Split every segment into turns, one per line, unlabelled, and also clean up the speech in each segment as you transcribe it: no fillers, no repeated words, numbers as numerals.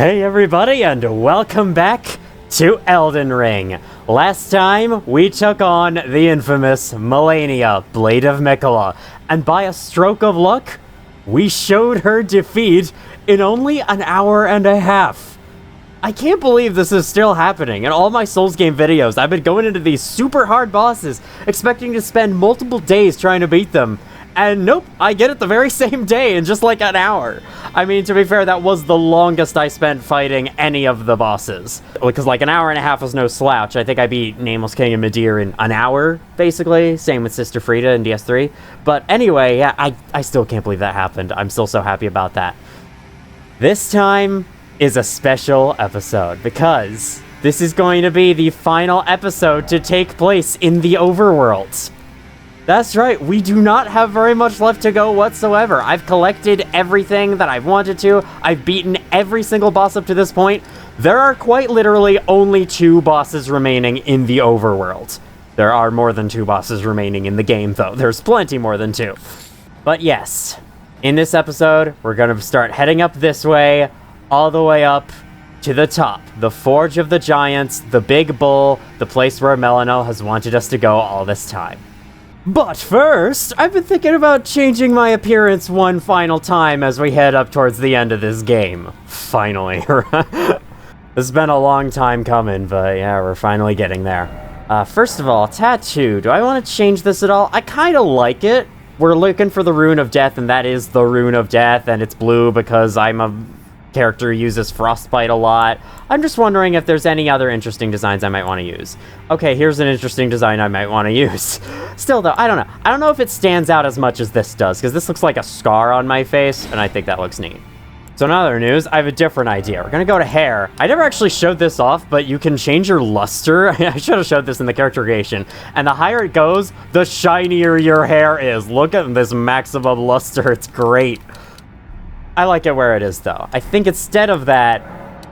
Hey everybody, and welcome back to Elden Ring. Last time, we took on the infamous Malenia, Blade of Miquella, and by a stroke of luck, we showed her defeat in only an hour and a half. I can't believe this is still happening. In all my Souls game videos, I've been going into these super hard bosses, expecting to spend multiple days trying to beat them. And nope, I get it the very same day in just like an hour. I mean, to be fair, that was the longest I spent fighting any of the bosses. Because like an hour and a half was no slouch. I think I beat Nameless King and Midir in an hour, basically. Same with Sister Frida in DS3. But anyway, yeah, I still can't believe that happened. I'm still so happy about that. This time is a special episode because this is going to be the final episode to take place in the overworld. That's right, we do not have very much left to go whatsoever. I've collected everything that I've wanted to. I've beaten every single boss up to this point. There are quite literally only 2 bosses remaining in the overworld. There are more than 2 bosses remaining in the game, though. There's plenty more than 2. But yes, in this episode, we're going to start heading up this way, all the way up to the top. The Forge of the Giants, the Big Bull, the place where Melino has wanted us to go all this time. But first, I've been thinking about changing my appearance one final time as we head up towards the end of this game. Finally. It's been a long time coming, but yeah, we're finally getting there. First of all, tattoo. Do I want to change this at all? I kind of like it. We're looking for the Rune of Death, and that is the Rune of Death, and it's blue because I'm a character who uses Frostbite a lot. I'm just wondering if there's any other interesting designs I might want to use. Okay, here's an interesting design I might want to use. Still though, I don't know. I don't know if it stands out as much as this does, because this looks like a scar on my face, and I think that looks neat. So in other news, I have a different idea. We're gonna go to hair. I never actually showed this off, but you can change your luster. I should have showed this in the character creation. And the higher it goes, the shinier your hair is. Look at this maximum luster, it's great. I like it where it is, though. I think instead of that,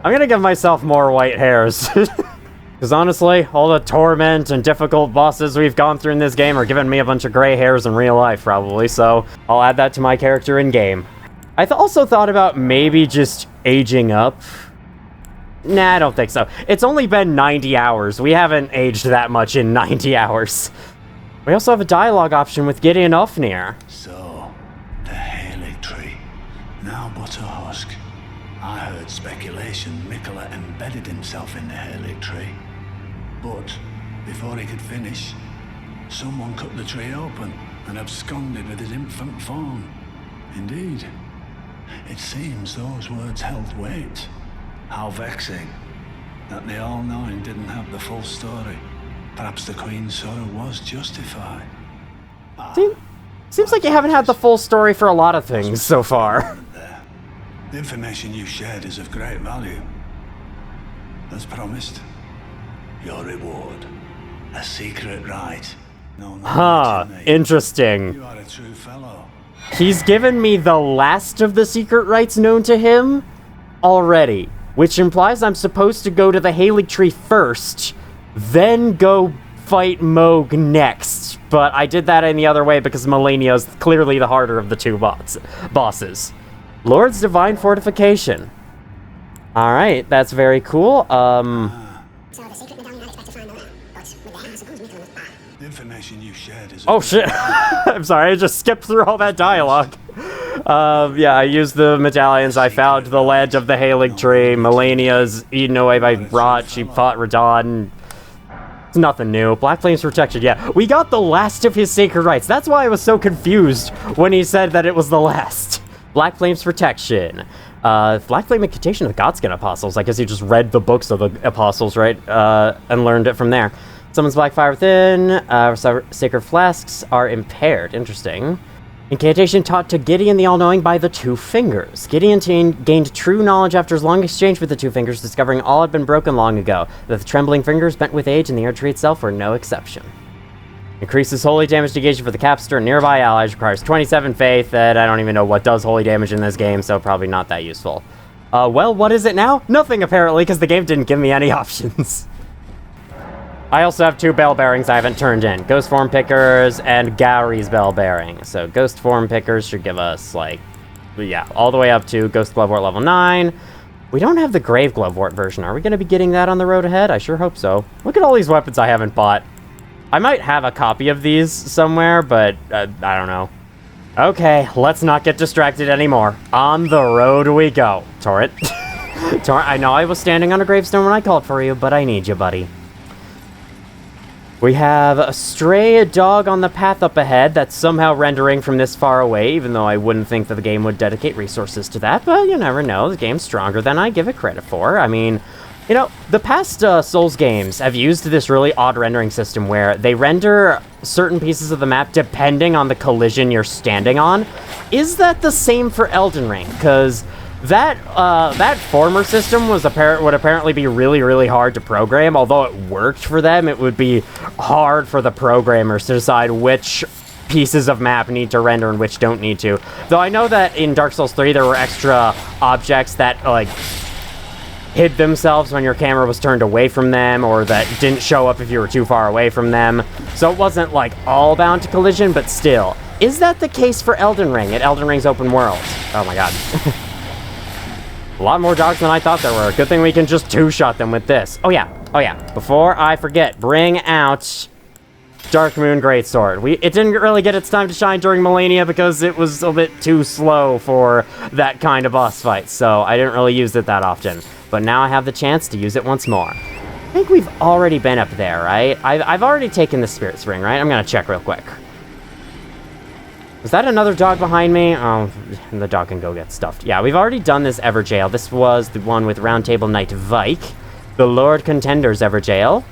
I'm gonna give myself more white hairs. Because honestly, all the torment and difficult bosses we've gone through in this game are giving me a bunch of gray hairs in real life, probably, so I'll add that to my character in-game. I also thought about maybe just aging up. Nah, I don't think so. It's only been 90 hours. We haven't aged that much in 90 hours. We also have a dialogue option with Gideon Ofnir.
So, the Halig tree. Now but a husk. I heard speculation Miquella embedded himself in the Halig tree. But, before he could finish, someone cut the tree open and absconded with his infant form. Indeed, it seems those words held weight. How vexing that the All-Knowing didn't have the full story. Perhaps the Queen's sorrow was justified.
Seems like you haven't had the full story for a lot of things so far.
The information you shared is of great value. As promised, your reward. A secret rite.
Interesting.
You are a true fellow.
He's given me the last of the secret rites known to him already, which implies I'm supposed to go to the Halig tree first, then go fight Moog next. But I did that in the other way because Malenia is clearly the harder of the 2 bosses. Lord's Divine Fortification. Alright, that's very cool.
The information you shared is
Oh shit! I'm sorry, I just skipped through all that dialogue. Yeah, I used the medallions. I found the ledge of the Halig tree. Malenia's eaten away by rot. She fought Radon. It's nothing new. Black Flame's protection. Yeah, we got the last of his sacred rites. That's why I was so confused when he said that it was the last. Black Flame's protection. Black Flame Incantation of the Godskin Apostles. I guess he just read the books of the Apostles, right? And learned it from there. Summons Black Fire Within. Sacred Flasks are impaired. Interesting. Incantation taught to Gideon the All-Knowing by the 2 Fingers. Gideon gained true knowledge after his long exchange with the 2 Fingers, discovering all had been broken long ago. The trembling fingers, bent with age, and the Erd Tree itself were no exception. Increases holy damage negation for the caster and nearby allies. Requires 27 faith, and I don't even know what does holy damage in this game, so probably not that useful. Well, what is it now? Nothing, apparently, because the game didn't give me any options. I also have 2 bell bearings I haven't turned in. Ghost Form Pickers and Gary's bell bearing. So Ghost Form Pickers should give us, like, yeah, all the way up to Ghost Glove Wart level 9. We don't have the Grave Glovewort version. Are we going to be getting that on the road ahead? I sure hope so. Look at all these weapons I haven't bought. I might have a copy of these somewhere, but I don't know. Okay, let's not get distracted anymore. On the road we go. Torrent. Torrent, I know I was standing on a gravestone when I called for you, but I need you, buddy. We have a stray dog on the path up ahead that's somehow rendering from this far away, even though I wouldn't think that the game would dedicate resources to that, but you never know. The game's stronger than I give it credit for. I mean, you know, the past Souls games have used this really odd rendering system where they render certain pieces of the map depending on the collision you're standing on. Is that the same for Elden Ring? Because that former system would apparently be really, really hard to program. Although it worked for them, it would be hard for the programmers to decide which pieces of map need to render and which don't need to. Though I know that in Dark Souls 3 there were extra objects that, like, hid themselves when your camera was turned away from them, or that didn't show up if you were too far away from them. So it wasn't, like, all bound to collision, but still. Is that the case for Elden Ring at Elden Ring's open world? Oh my god. A lot more dogs than I thought there were. Good thing we can just two-shot them with this. Oh yeah. Before I forget, bring out Dark Moon Greatsword. It didn't really get its time to shine during Malenia because it was a bit too slow for that kind of boss fight, so I didn't really use it that often. But now I have the chance to use it once more. I think we've already been up there, right? I've already taken the Spirit Spring, right? I'm gonna check real quick. Was that another dog behind me? Oh, the dog can go get stuffed. Yeah, we've already done this Everjail. This was the one with Roundtable Knight Vike, the Lord Contender's Everjail.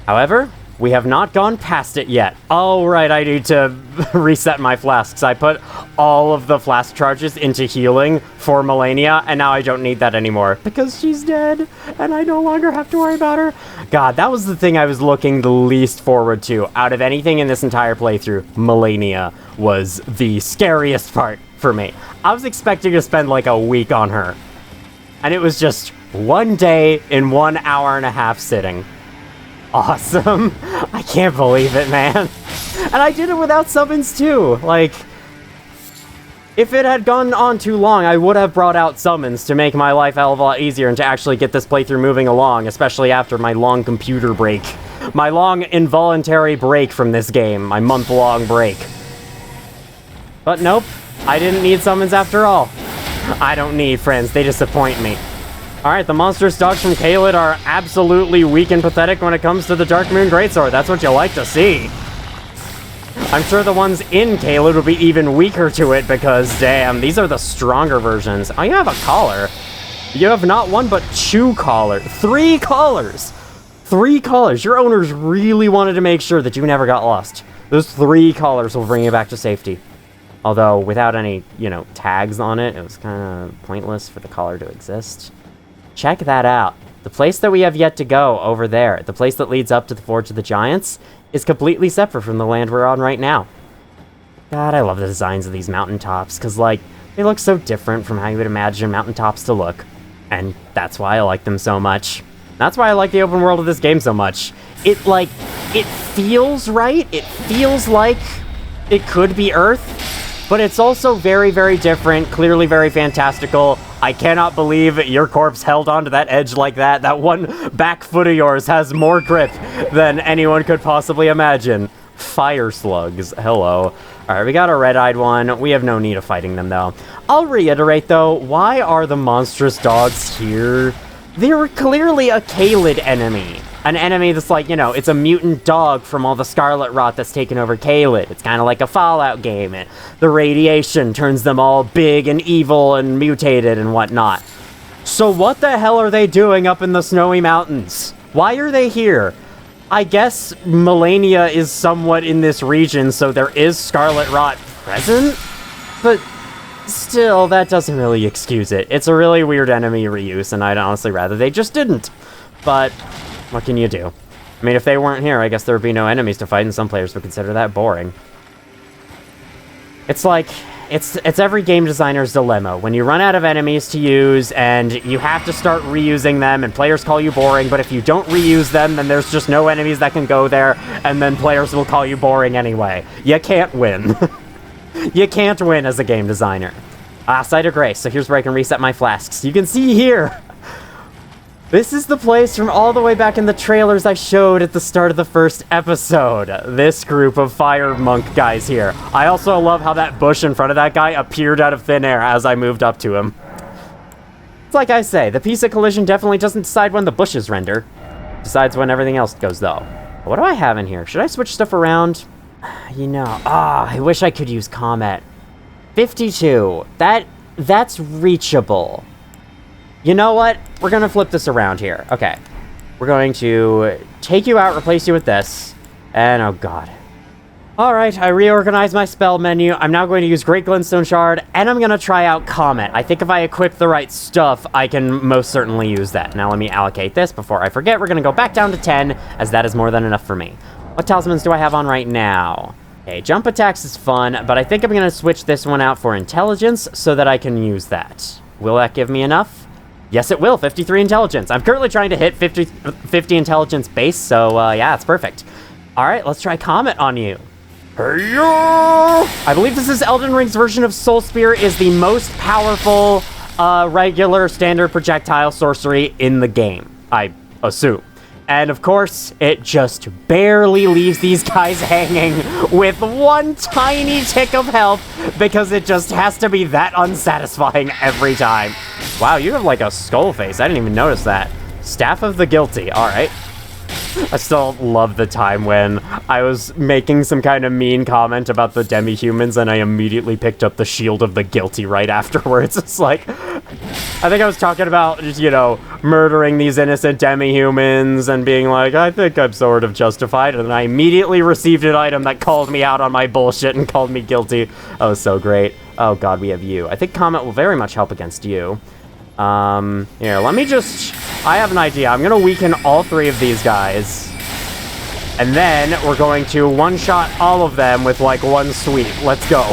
However, we have not gone past it yet. Oh, right, I need to reset my flasks. I put all of the flask charges into healing for Malenia, and now I don't need that anymore because she's dead, and I no longer have to worry about her. God, that was the thing I was looking the least forward to. Out of anything in this entire playthrough, Malenia was the scariest part for me. I was expecting to spend like a week on her, and it was just one day in 1 hour and a half sitting. Awesome. I can't believe it, man. And I did it without summons too. Like, if it had gone on too long, I would have brought out summons to make my life a hell of a lot easier and to actually get this playthrough moving along, especially after my long computer break. My long involuntary break from this game. My month-long break. But nope. I didn't need summons after all. I don't need friends. They disappoint me. Alright, the monstrous dogs from Caelid are absolutely weak and pathetic when it comes to the Dark Moon Greatsword. That's what you like to see. I'm sure the ones in Caelid will be even weaker to it because, damn, these are the stronger versions. Oh, you have a collar. You have not one, but two collars. 3 collars. 3 collars. Your owners really wanted to make sure that you never got lost. Those 3 collars will bring you back to safety. Although, without any, you know, tags on it, it was kind of pointless for the collar to exist. Check that out. The place that we have yet to go over there, the place that leads up to the Forge of the Giants, is completely separate from the land we're on right now. God, I love the designs of these mountaintops, because, like, they look so different from how you would imagine mountaintops to look. And that's why I like them so much. That's why I like the open world of this game so much. It feels right. It feels like it could be Earth. But it's also very, very different, clearly very fantastical. I cannot believe your corpse held onto that edge like that. That one back foot of yours has more grip than anyone could possibly imagine. Fire slugs, hello. Alright, we got a red-eyed one. We have no need of fighting them, though. I'll reiterate, though, why are the monstrous dogs here? They're clearly a Caelid enemy. An enemy that's like, you know, it's a mutant dog from all the scarlet rot that's taken over Caelid. It's kind of like a Fallout game. The radiation turns them all big and evil and mutated and whatnot. So what the hell are they doing up in the snowy mountains? Why are they here? I guess Malenia is somewhat in this region, so there is scarlet rot present? But still, that doesn't really excuse it. It's a really weird enemy reuse, and I'd honestly rather they just didn't. But what can you do? I mean, if they weren't here, I guess there would be no enemies to fight, and some players would consider that boring. It's like, it's every game designer's dilemma. When you run out of enemies to use, and you have to start reusing them, and players call you boring, but if you don't reuse them, then there's just no enemies that can go there, and then players will call you boring anyway. You can't win. You can't win as a game designer. Site of Grace, so here's where I can reset my flasks. You can see here, This is the place from all the way back in the trailers I showed at the start of the first episode. This group of fire monk guys here. I also love how that bush in front of that guy appeared out of thin air as I moved up to him. It's like I say, the piece of collision definitely doesn't decide when the bushes render. It decides when everything else goes, though. What do I have in here? Should I switch stuff around? You know, I wish I could use Comet. 52. That's reachable. You know what? We're gonna flip this around here. Okay. We're going to take you out, replace you with this. And, oh god. Alright, I reorganized my spell menu. I'm now going to use Great Glintstone Shard, and I'm gonna try out Comet. I think if I equip the right stuff, I can most certainly use that. Now let me allocate this before I forget. We're gonna go back down to 10, as that is more than enough for me. What talismans do I have on right now? Okay, jump attacks is fun, but I think I'm gonna switch this one out for intelligence so that I can use that. Will that give me enough? Yes, it will. 53 intelligence. I'm currently trying to hit 50 intelligence base, so yeah, it's perfect. All right, let's try Comet on you. I believe this is Elden Ring's version of Soul Spear, is the most powerful regular standard projectile sorcery in the game, I assume. And of course, it just barely leaves these guys hanging with one tiny tick of health because it just has to be that unsatisfying every time. Wow, you have like a skull face. I didn't even notice that. Staff of the Guilty. All right. I still love the time when I was making some kind of mean comment about the demi-humans and I immediately picked up the Shield of the Guilty right afterwards. It's like, I think I was talking about, you know, murdering these innocent demi-humans and being like, I think I'm sort of justified. And then I immediately received an item that called me out on my bullshit and called me guilty. Oh, so great. Oh god, we have you. I think Comet will very much help against you. Here, let me just... I have an idea. I'm gonna weaken all three of these guys. And then we're going to one-shot all of them with, like, one sweep. Let's go.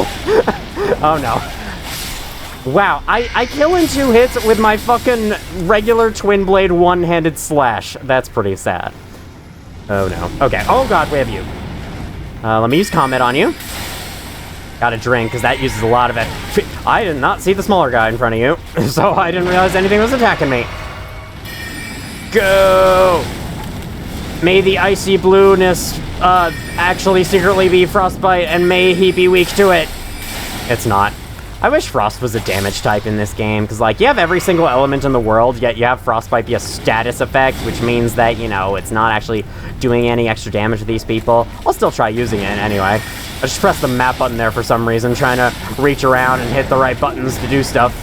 Oh, no. Wow, I kill in 2 hits with my fucking regular twin blade one-handed slash. That's pretty sad. Oh, no. Okay. Oh, god, we have you. Let me use Comet on you. Gotta drink, because that uses a lot of it. I did not see the smaller guy in front of you, so I didn't realize anything was attacking me. Go! May the icy blueness actually secretly be Frostbite, and may he be weak to it. It's not. I wish Frost was a damage type in this game, because, like, you have every single element in the world, yet you have Frostbite be a status effect, which means that, you know, it's not actually doing any extra damage to these people. I'll still try using it anyway. I just pressed the map button there for some reason, trying to reach around and hit the right buttons to do stuff.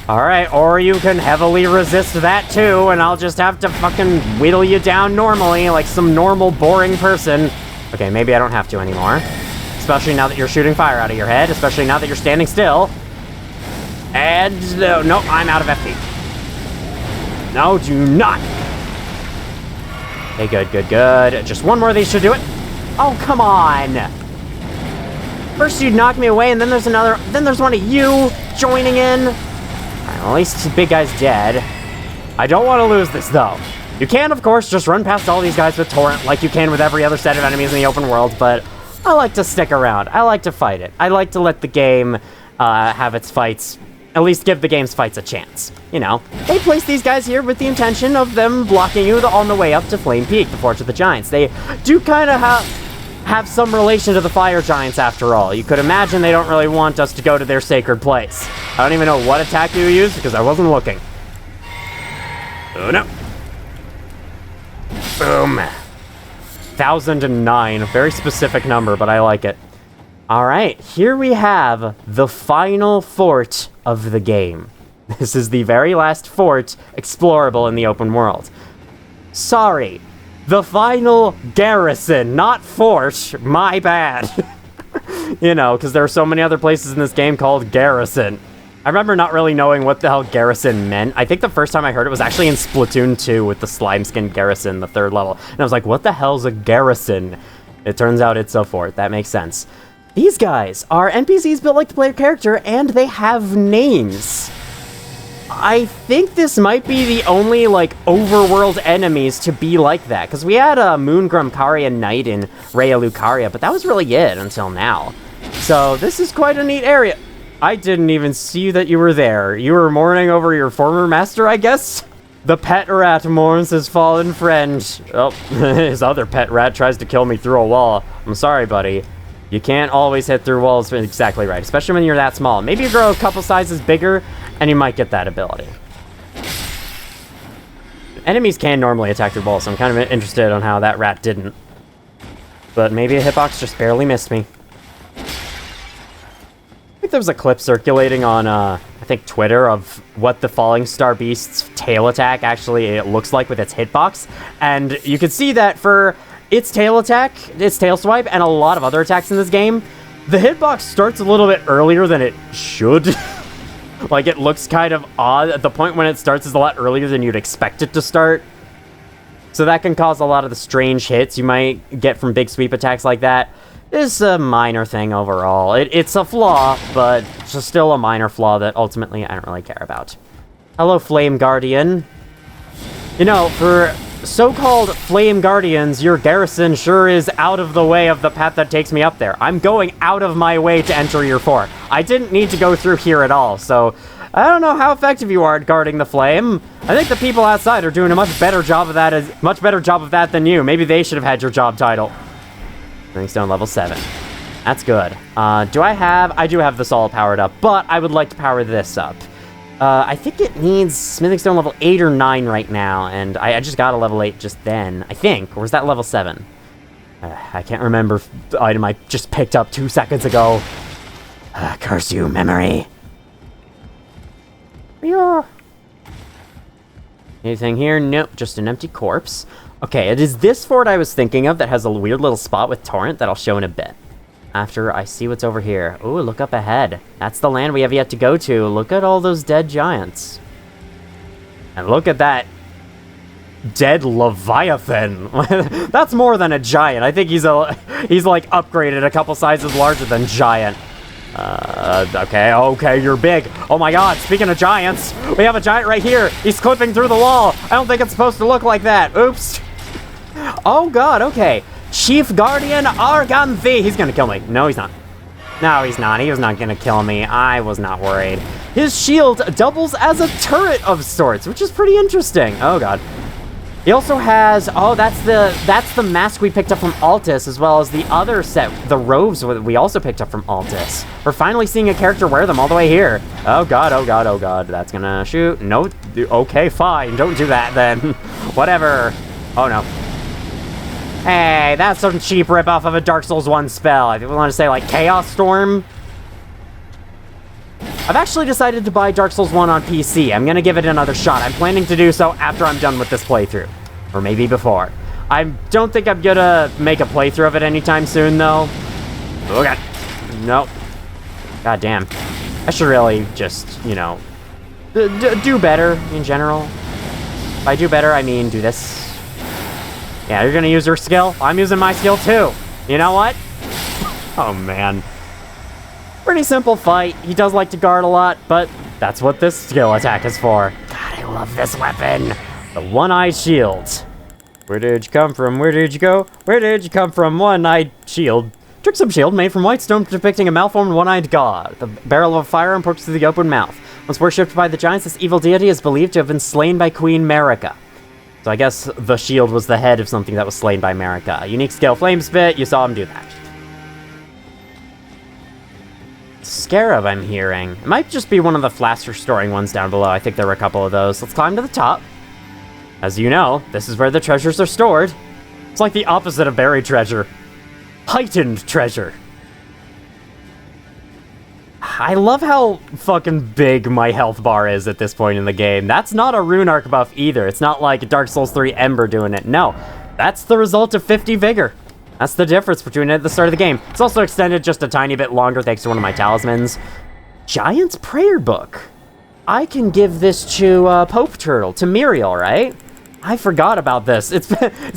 Alright, or you can heavily resist that too, and I'll just have to fucking whittle you down normally, like some normal, boring person. Okay, maybe I don't have to anymore. Especially now that you're shooting fire out of your head, especially now that you're standing still. And, no, I'm out of FP. No, do not. Okay, good, good, good. Just one more of these should do it. Oh, come on. First you'd knock me away, and then there's another, then there's one of you joining in. Alright, well, at least the big guy's dead. I don't want to lose this, though. You can, of course, just run past all these guys with Torrent like you can with every other set of enemies in the open world, but I like to stick around. I like to fight it. I like to let the game have its fights, at least give the game's fights a chance. You know, they place these guys here with the intention of them blocking you on the way up to Flame Peak, the Forge of the Giants. They do kind of have some relation to the Fire Giants, after all. You could imagine they don't really want us to go to their sacred place. I don't even know what attack you used, because I wasn't looking. Oh, no. Boom. 1009. Very specific number, but I like it. Alright, here we have the final fort of the game. This is the very last fort explorable in the open world. Sorry, the final garrison, not fort. My bad. You know, because there are so many other places in this game called garrison. I remember not really knowing what the hell garrison meant. I think the first time I heard it was actually in Splatoon 2 with the slime skin garrison, the 3rd level. And I was like, what the hell's a garrison? It turns out it's a fort. That makes sense. These guys are NPCs built like the player character, and they have names. I think this might be the only, like, overworld enemies to be like that. Because we had a Moon Grumcaria Knight in Raya Lucaria, but that was really it until now. So this is quite a neat area. I didn't even see that you were there. You were mourning over your former master, I guess? The pet rat mourns his fallen friend. Oh, his other pet rat tries to kill me through a wall. I'm sorry, buddy. You can't always hit through walls exactly right, especially when you're that small. Maybe you grow a couple sizes bigger, and you might get that ability. Enemies can normally attack through walls, so I'm kind of interested on how that rat didn't. But maybe a hitbox just barely missed me. I think there was a clip circulating on, I think Twitter of what the Falling Star Beast's tail attack actually it looks like with its hitbox. And you can see that for its tail attack, its tail swipe, and a lot of other attacks in this game, the hitbox starts a little bit earlier than it should. Like, it looks kind of odd. The point when it starts is a lot earlier than you'd expect it to start. So that can cause a lot of the strange hits you might get from big sweep attacks like that. It's a minor thing overall. It's a flaw, but it's still a minor flaw that ultimately I don't really care about. Hello, Flame Guardian. You know, for so-called Flame Guardians, your garrison sure is out of the way of the path that takes me up there. I'm going out of my way to enter your fort. I didn't need to go through here at all, so I don't know how effective you are at guarding the flame. I think the people outside are doing a much better job of that than you. Maybe they should have had your job title. Smithing Stone level 7. That's good. I do have this all powered up, but I would like to power this up. I think it needs Smithing Stone level 8 or 9 right now, and I just got a level 8 just then, I think. Or was that level 7? I can't remember the item I just picked up 2 seconds ago. Curse you, memory. Yeah. Anything here? Nope, just an empty corpse. Okay, it is this fort I was thinking of that has a weird little spot with torrent that I'll show in a bit. After I see what's over here. Ooh, look up ahead. That's the land we have yet to go to. Look at all those dead giants. And look at that dead Leviathan. That's more than a giant. I think he's like upgraded a couple sizes larger than giant. Okay, you're big. Oh my god, speaking of giants, we have a giant right here. He's clipping through the wall. I don't think it's supposed to look like that. Oops. Oh god, okay. Chief Guardian Arganthi. He's gonna kill me. No, he's not. No, he's not. He was not gonna kill me. I was not worried. His shield doubles as a turret of sorts, which is pretty interesting. Oh god. He also has, oh, that's the mask we picked up from Altus, as well as the other set, the robes we also picked up from Altus. We're finally seeing a character wear them all the way here. Oh god, oh god, oh god, that's gonna shoot. No, okay, fine, don't do that then. Whatever. Oh no. Hey, that's some cheap ripoff of a Dark Souls 1 spell. I want to say like Chaos Storm. I've actually decided to buy Dark Souls 1 on PC. I'm gonna give it another shot. I'm planning to do so after I'm done with this playthrough. Or maybe before. I don't think I'm gonna make a playthrough of it anytime soon, though. Oh, God. Nope. God damn. I should really just, you know, do better in general. By do better, I mean do this. Yeah, you're gonna use your skill. I'm using my skill, too. You know what? Oh, man. Pretty simple fight. He does like to guard a lot, but that's what this skill attack is for. God, I love this weapon. The one-eyed shield. Where did you come from? Where did you go? Where did you come from? One-eyed shield. Tricksome shield made from white stone depicting a malformed one-eyed god. The barrel of a firearm pokes through the open mouth. Once worshipped by the giants, this evil deity is believed to have been slain by Queen Marika. So I guess the shield was the head of something that was slain by Marika. Unique skill, Flame Spit. You saw him do that. Scarab, I'm hearing. It might just be one of the Flaster storing ones down below. I think there were a couple of those. Let's climb to the top. As you know, this is where the treasures are stored. It's like the opposite of buried treasure. Heightened treasure. I love how fucking big my health bar is at this point in the game. That's not a rune arc buff either. It's not like Dark Souls 3 Ember doing it. No, that's the result of 50 vigor. That's the difference between it at the start of the game. It's also extended just a tiny bit longer thanks to one of my talismans. Giant's Prayer Book. I can give this to Pope Turtle, to Muriel, right? I forgot about this. It's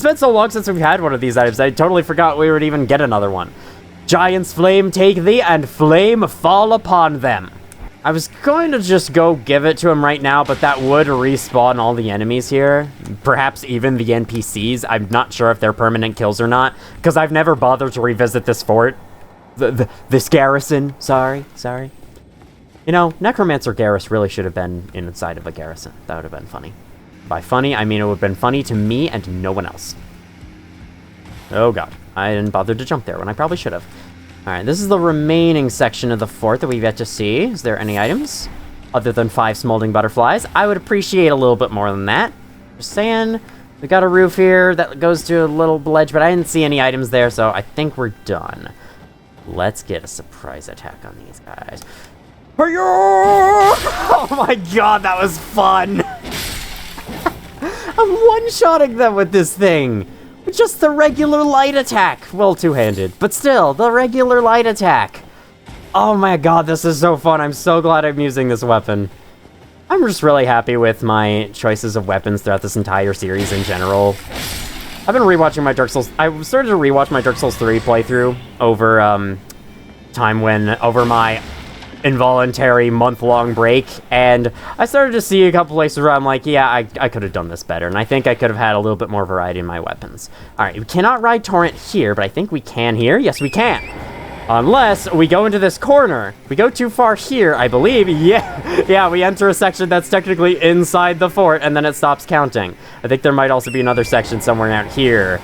been so long since we've had one of these items. I totally forgot we would even get another one. Giant's flame take thee, and flame fall upon them. I was going to just go give it to him right now, but that would respawn all the enemies here. Perhaps even the NPCs. I'm not sure if they're permanent kills or not, because I've never bothered to revisit this fort. This garrison. Sorry. You know, Necromancer Garrus really should have been inside of a garrison. That would have been funny. By funny, I mean it would have been funny to me and no one else. Oh god, I didn't bother to jump there when I probably should have. Alright, this is the remaining section of the fort that we've yet to see. Is there any items? Other than 5 smoldering butterflies. I would appreciate a little bit more than that. Just saying. We got a roof here that goes to a little ledge, but I didn't see any items there, so I think we're done. Let's get a surprise attack on these guys. Oh my god, that was fun! I'm one-shotting them with this thing! With just the regular light attack! Well, two-handed, but still, the regular light attack! Oh my god, this is so fun. I'm so glad I'm using this weapon. I'm just really happy with my choices of weapons throughout this entire series in general. I've been rewatching my Dark Souls... I started to rewatch my Dark Souls 3 playthrough over over my involuntary month-long break, and I started to see a couple places where I'm like, yeah, I could have done this better, and I think I could have had a little bit more variety in my weapons. Alright, we cannot ride Torrent here, but I think we can here. Yes, we can! Unless we go into this corner. We go too far here, I believe. Yeah, we enter a section that's technically inside the fort, and then it stops counting. I think there might also be another section somewhere out here.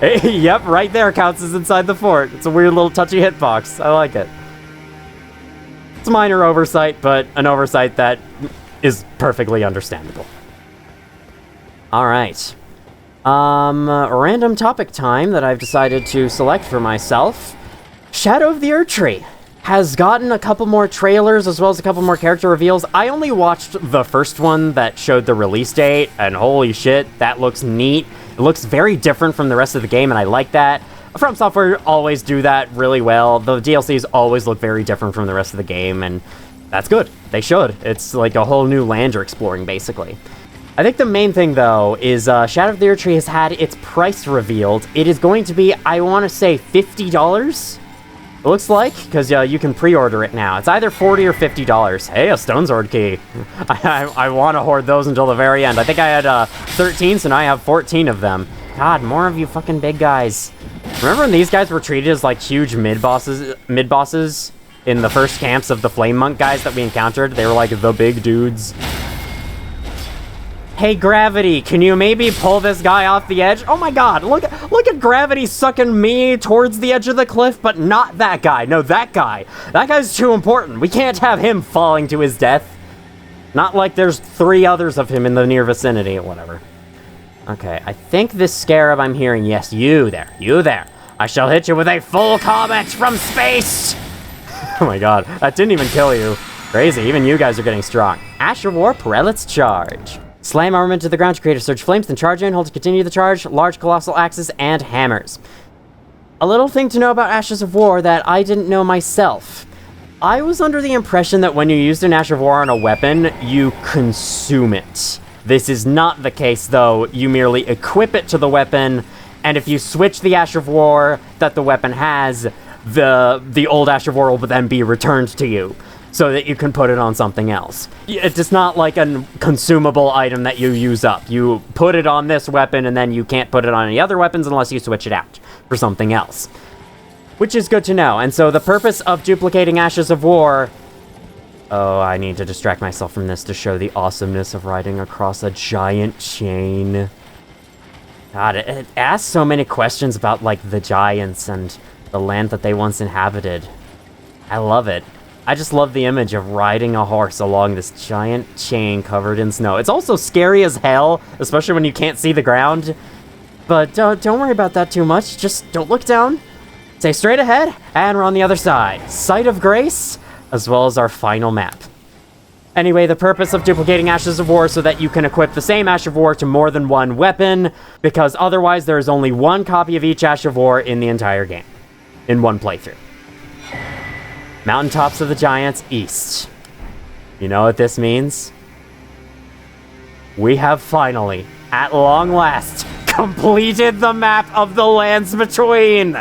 Yep, right there counts as inside the fort. It's a weird little touchy hitbox. I like it. It's a minor oversight, but an oversight that is perfectly understandable. Alright. Random topic time that I've decided to select for myself. Shadow of the Erdtree has gotten a couple more trailers as well as a couple more character reveals. I only watched the first one that showed the release date, and holy shit, that looks neat. It looks very different from the rest of the game, and I like that. From Software always do that really well. The DLCs always look very different from the rest of the game, and that's good. They should. It's like a whole new land you're exploring, basically. I think the main thing, though, is Shadow of the Erdtree has had its price revealed. It is going to be, I want to say, $50? It looks like, because you can pre-order it now. It's either $40 or $50. Hey, a Stone Sword key. I want to hoard those until the very end. I think I had 13, so now I have 14 of them. God, more of you fucking big guys. Remember when these guys were treated as like huge mid-bosses in the first camps of the Flame Monk guys that we encountered? They were like the big dudes. Hey, Gravity, can you maybe pull this guy off the edge? Oh my god, look at Gravity sucking me towards the edge of the cliff, but not that guy. No, that guy. That guy's too important. We can't have him falling to his death. Not like there's 3 others of him in the near vicinity or whatever. Okay, I think this scarab I'm hearing, yes, you there. I shall hit you with a full comet from space! Oh my god, that didn't even kill you. Crazy, even you guys are getting strong. Ash of War, Prelate's Charge. Slam armament to the ground to create a surge flames, then charge in, hold to continue the charge, large colossal axes, and hammers. A little thing to know about Ashes of War that I didn't know myself. I was under the impression that when you used an Ash of War on a weapon, you consume it. This is not the case, though. You merely equip it to the weapon, and if you switch the Ash of War that the weapon has, the old Ash of War will then be returned to you, so that you can put it on something else. It's not like a consumable item that you use up. You put it on this weapon, and then you can't put it on any other weapons unless you switch it out for something else. Which is good to know. And so the purpose of duplicating Ashes of War... Oh, I need to distract myself from this to show the awesomeness of riding across a giant chain. God, it asks so many questions about, like, the giants and the land that they once inhabited. I love it. I just love the image of riding a horse along this giant chain covered in snow. It's also scary as hell, especially when you can't see the ground. But don't worry about that too much. Just don't look down. Stay straight ahead, and we're on the other side. Sight of Grace, as well as our final map. Anyway, the purpose of duplicating Ashes of War so that you can equip the same Ash of War to more than one weapon, because otherwise there is only one copy of each Ash of War in the entire game, in one playthrough. Mountaintops of the Giants, East. You know what this means? We have finally, at long last, completed the map of the lands between!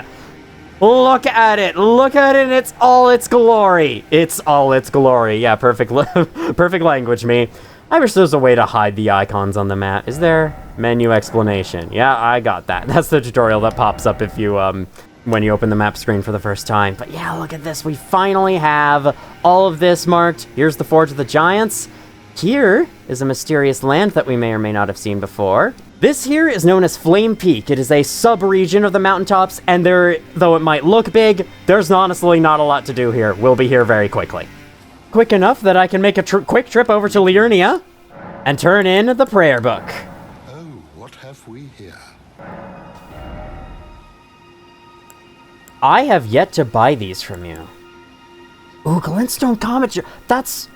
Look at it in all its glory! It's all its glory. Yeah, perfect language, me. I wish there was a way to hide the icons on the map. Is there? Menu explanation. Yeah, I got that. That's the tutorial that pops up if you, when you open the map screen for the first time. But yeah, look at this. We finally have all of this marked. Here's the Forge of the Giants. here is a mysterious land that we may or may not have seen before. This here is known as Flame Peak. It is a sub-region of the Mountaintops, and though it might look big, there's honestly not a lot to do here. We'll be here very quickly. Quick enough that I can make a quick trip over to Liurnia and turn in the prayer book.
Oh, what have we here?
I have yet to buy these from you. Ooh, Glintstone Comet. That's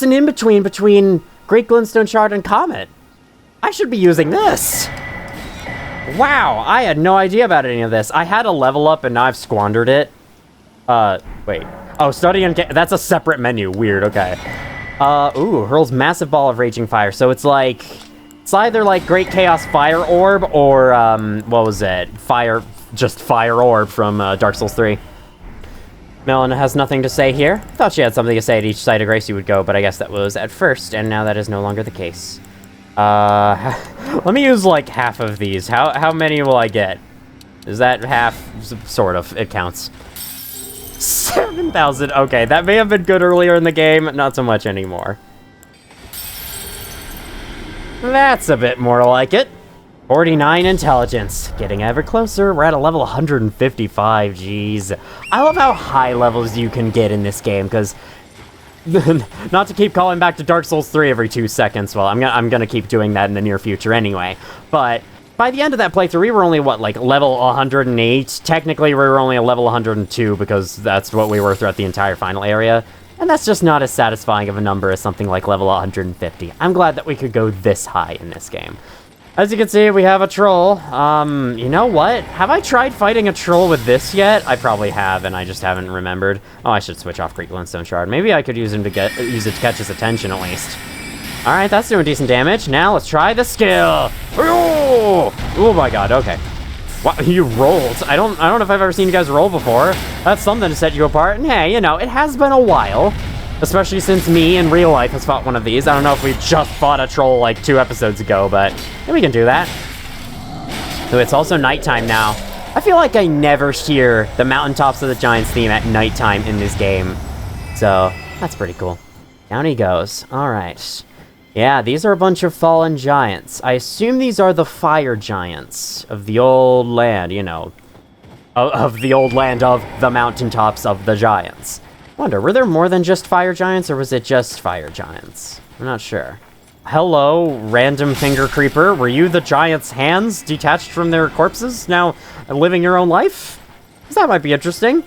an in-between between Great Glintstone Shard and Comet. I should be using this. Wow, I had no idea about any of this. I had a level up and now I've squandered it. Wait. Oh, study and that's a separate menu. Weird, okay. Ooh, hurls massive ball of raging fire. So it's either like Great Chaos Fire Orb or, what was it? Fire Orb from Dark Souls 3. Melina has nothing to say here. Thought she had something to say at each site of Gracie would go, but I guess that was at first, and now that is no longer the case. Let me use like half of these. How many will I get? Is that half? Sort of. It counts. 7,000. Okay, that may have been good earlier in the game, not so much anymore. That's a bit more like it. 49 intelligence. Getting ever closer. We're at a level 155. Jeez. I love how high levels you can get in this game, because not to keep calling back to Dark Souls 3 every 2 seconds. Well, I'm gonna keep doing that in the near future anyway. But by the end of that playthrough, we were only, what, like, level 108? Technically, we were only a level 102, because that's what we were throughout the entire final area. And that's just not as satisfying of a number as something like level 150. I'm glad that we could go this high in this game. As you can see, we have a troll. You know what? Have I tried fighting a troll with this yet? I probably have, and I just haven't remembered. Oh, I should switch off Great Glintstone Shard. Maybe I could use it to catch his attention, at least. Alright, that's doing decent damage. Now, let's try the skill. Oh my god, okay. Wow, you rolled. I don't know if I've ever seen you guys roll before. That's something to set you apart. And hey, you know, it has been a while. Especially since me in real life has fought one of these. I don't know if we just fought a troll like 2 episodes ago, but yeah, we can do that. So it's also nighttime now. I feel like I never hear the Mountaintops of the Giants theme at nighttime in this game. So that's pretty cool. Down he goes. All right. Yeah, these are a bunch of fallen giants. I assume these are the fire giants of the old land, you know, of the old land of the Mountaintops of the Giants. Wonder, were there more than just fire giants, or was it just fire giants? I'm not sure. Hello, random finger creeper. Were you the giants' hands detached from their corpses, now living your own life? 'Cause that might be interesting.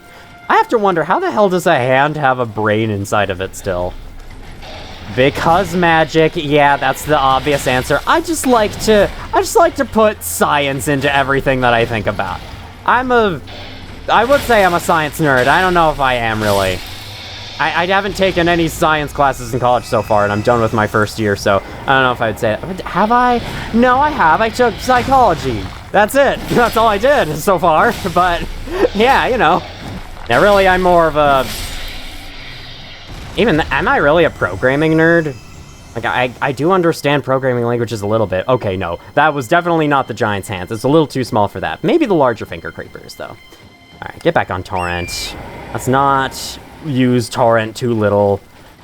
I have to wonder, how the hell does a hand have a brain inside of it still? Because magic. Yeah, that's the obvious answer. I just like to put science into everything that I think about. I would say I'm a science nerd. I don't know if I am really. I haven't taken any science classes in college so far, and I'm done with my first year, so I don't know if I would say that. Have I? No, I have. I took psychology. That's it. That's all I did so far, but yeah, you know. Now, really, I'm more of a... am I really a programming nerd? Like, I do understand programming languages a little bit. Okay, no. That was definitely not the giant's hands. It's a little too small for that. Maybe the larger finger creepers, though. Alright, get back on Torrent. Let's not use Torrent too little.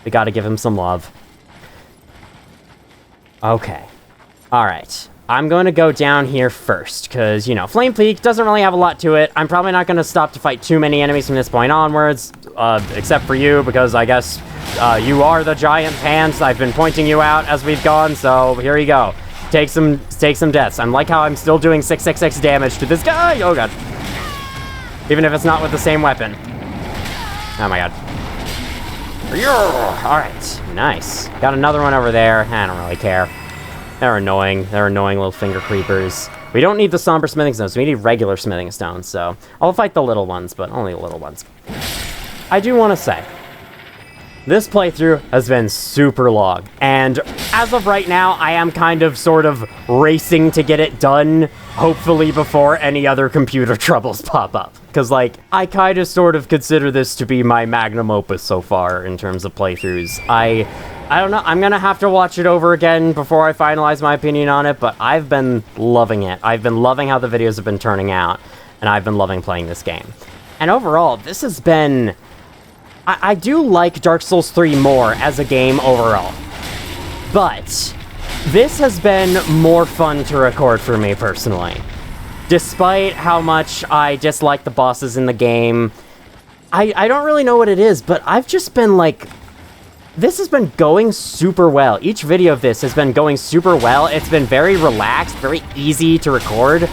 We gotta give him some love. Okay. Alright. I'm going to go down here first, because, you know, Flame Peak doesn't really have a lot to it. I'm probably not going to stop to fight too many enemies from this point onwards, except for you, because I guess you are the giant's hands. I've been pointing you out as we've gone, so here you go. Take some deaths. I like how I'm still doing 666 damage to this guy. Oh, God. Even if it's not with the same weapon. Oh, my God. Alright, nice. Got another one over there. I don't really care. They're annoying. They're annoying little finger creepers. We don't need the somber smithing stones. We need regular smithing stones, so I'll fight the little ones, but only the little ones. I do want to say, this playthrough has been super long, and as of right now, I am kind of sort of racing to get it done, hopefully before any other computer troubles pop up. Because, like, I kind of sort of consider this to be my magnum opus so far in terms of playthroughs. I don't know, I'm gonna have to watch it over again before I finalize my opinion on it, but I've been loving it. I've been loving how the videos have been turning out, and I've been loving playing this game. And overall, this has been... I do like Dark Souls 3 more as a game overall. But this has been more fun to record for me personally. Despite how much I dislike the bosses in the game, I don't really know what it is, but I've just been like, this has been going super well. Each video of this has been going super well. It's been very relaxed, very easy to record.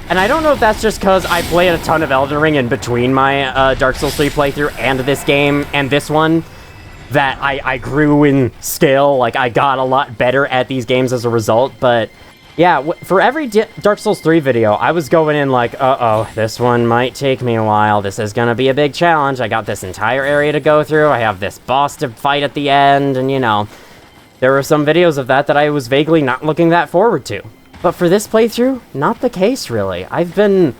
And I don't know if that's just because I played a ton of Elden Ring in between my Dark Souls 3 playthrough and this game and this one, that I grew in skill. Like, I got a lot better at these games as a result, but yeah, for every Dark Souls 3 video, I was going in like, uh-oh, this one might take me a while. This is gonna be a big challenge. I got this entire area to go through. I have this boss to fight at the end, and you know, there were some videos of that I was vaguely not looking that forward to. But for this playthrough, not the case, really. I've been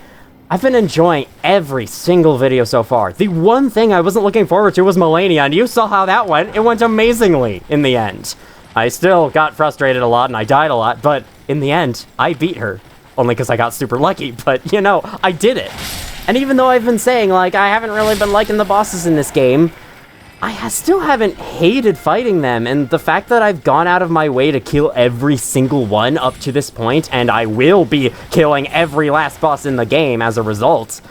enjoying every single video so far. The one thing I wasn't looking forward to was Malenia, and you saw how that went. It went amazingly in the end. I still got frustrated a lot, and I died a lot, but in the end, I beat her. Only because I got super lucky, but, you know, I did it. And even though I've been saying, like, I haven't really been liking the bosses in this game, I still haven't hated fighting them, and the fact that I've gone out of my way to kill every single one up to this point, and I will be killing every last boss in the game as a result,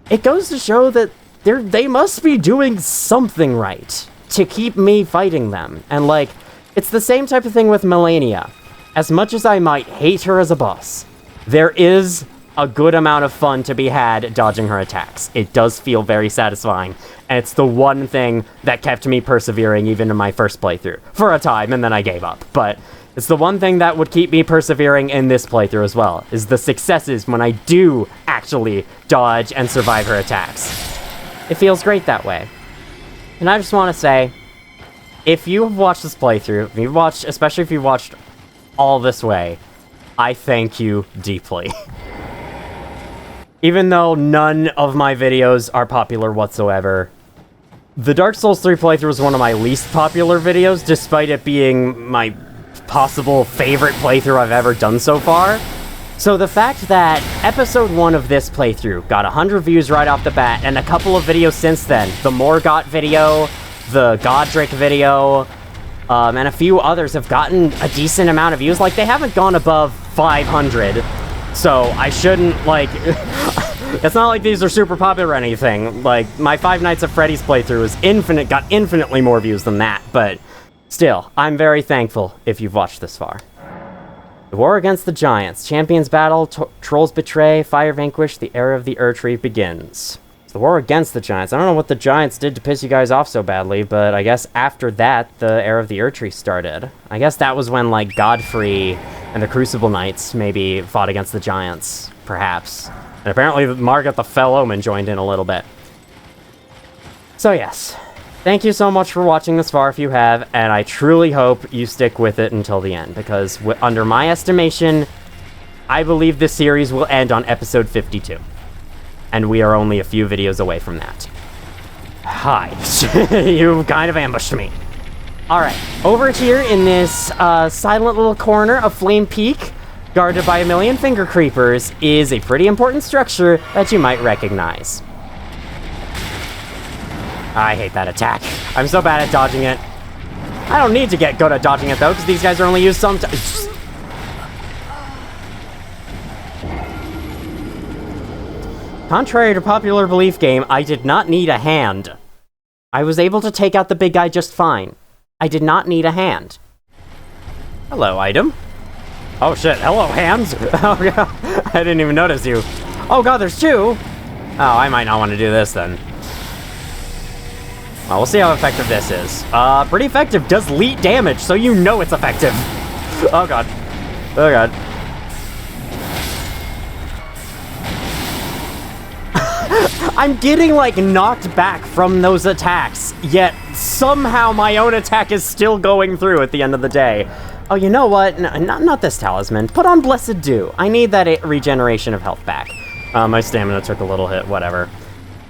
it goes to show that they must be doing something right to keep me fighting them. And, like, it's the same type of thing with Malenia. As much as I might hate her as a boss, there is a good amount of fun to be had dodging her attacks. It does feel very satisfying, and it's the one thing that kept me persevering even in my first playthrough. For a time, and then I gave up. But it's the one thing that would keep me persevering in this playthrough as well, is the successes when I do actually dodge and survive her attacks. It feels great that way. And I just want to say, if you have watched this playthrough, especially if you watched all this way, I thank you deeply. Even though none of my videos are popular whatsoever, the Dark Souls 3 playthrough is one of my least popular videos, despite it being my possible favorite playthrough I've ever done so far. So the fact that episode 1 of this playthrough got 100 views right off the bat, and a couple of videos since then, the Morgott video, the Godric video, and a few others have gotten a decent amount of views. Like, they haven't gone above 500, so I shouldn't, like... It's not like these are super popular or anything. Like, my Five Nights at Freddy's playthrough is got infinitely more views than that, but still, I'm very thankful if you've watched this far. The war against the giants. Champions battle, trolls betray, fire vanquish, the era of the Erdtree begins. It's the war against the giants. I don't know what the giants did to piss you guys off so badly, but I guess after that, the era of the Erdtree started. I guess that was when, like, Godfrey and the Crucible Knights maybe fought against the giants, perhaps. And apparently Margott the Fell Omen joined in a little bit. So yes, thank you so much for watching this far if you have, and I truly hope you stick with it until the end, because under my estimation, I believe this series will end on episode 52. And we are only a few videos away from that. Hi. You kind of ambushed me. Alright, over here in this silent little corner of Flame Peak, guarded by a million finger creepers, is a pretty important structure that you might recognize. I hate that attack. I'm so bad at dodging it. I don't need to get good at dodging it, though, because these guys are only used sometimes. Contrary to popular belief game, I did not need a hand. I was able to take out the big guy just fine. I did not need a hand. Hello, item. Oh shit, hello, hands! Oh yeah, I didn't even notice you. Oh god, there's two! Oh, I might not want to do this then. Well, we'll see how effective this is. Pretty effective. Does leet damage, so you know it's effective. Oh god. Oh god. I'm getting, like, knocked back from those attacks, yet somehow my own attack is still going through at the end of the day. Oh, you know what? No, not this talisman. Put on Blessed Dew. I need that regeneration of health back. My stamina took a little hit, whatever.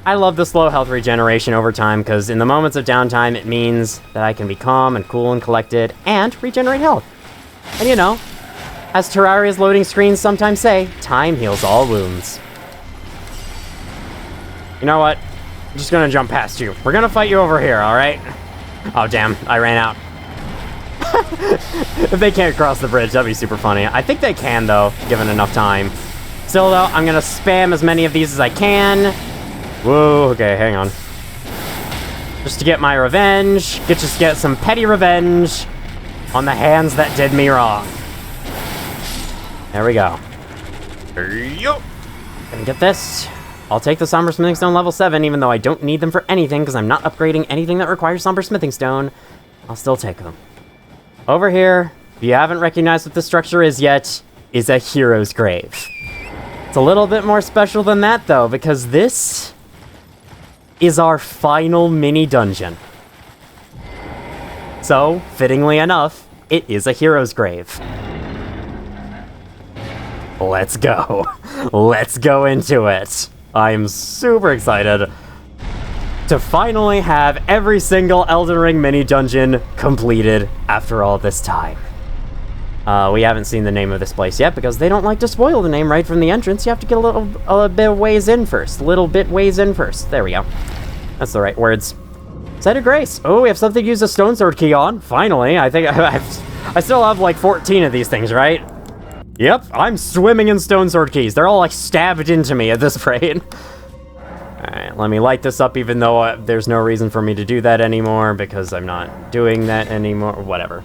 I love the slow health regeneration over time, because in the moments of downtime, it means that I can be calm and cool and collected, and regenerate health. And you know, as Terraria's loading screens sometimes say, time heals all wounds. You know what? I'm just gonna jump past you. We're gonna fight you over here, alright? Oh, damn. I ran out. If they can't cross the bridge, that'd be super funny. I think they can, though, given enough time. Still, though, I'm gonna spam as many of these as I can. Whoa, okay, hang on. Just to get my revenge. Just get some petty revenge on the hands that did me wrong. There we go. Yup. Gonna get this. I'll take the Somber Smithing Stone level 7, even though I don't need them for anything, because I'm not upgrading anything that requires Somber Smithing Stone. I'll still take them. Over here, if you haven't recognized what this structure is yet, is a hero's grave. It's a little bit more special than that, though, because this is our final mini-dungeon. So, fittingly enough, it is a hero's grave. Let's go. Let's go into it. I'm super excited to finally have every single Elden Ring mini-dungeon completed after all this time. We haven't seen the name of this place yet because they don't like to spoil the name right from the entrance. You have to get a bit ways in first. There we go. That's the right words. Site of Grace. Oh, we have something to use a stone sword key on. Finally. I think I still have like 14 of these things, right? Yep, I'm swimming in stone sword keys. They're all like stabbed into me at this rate. Alright, let me light this up even though there's no reason for me to do that anymore because I'm not doing that anymore. Whatever.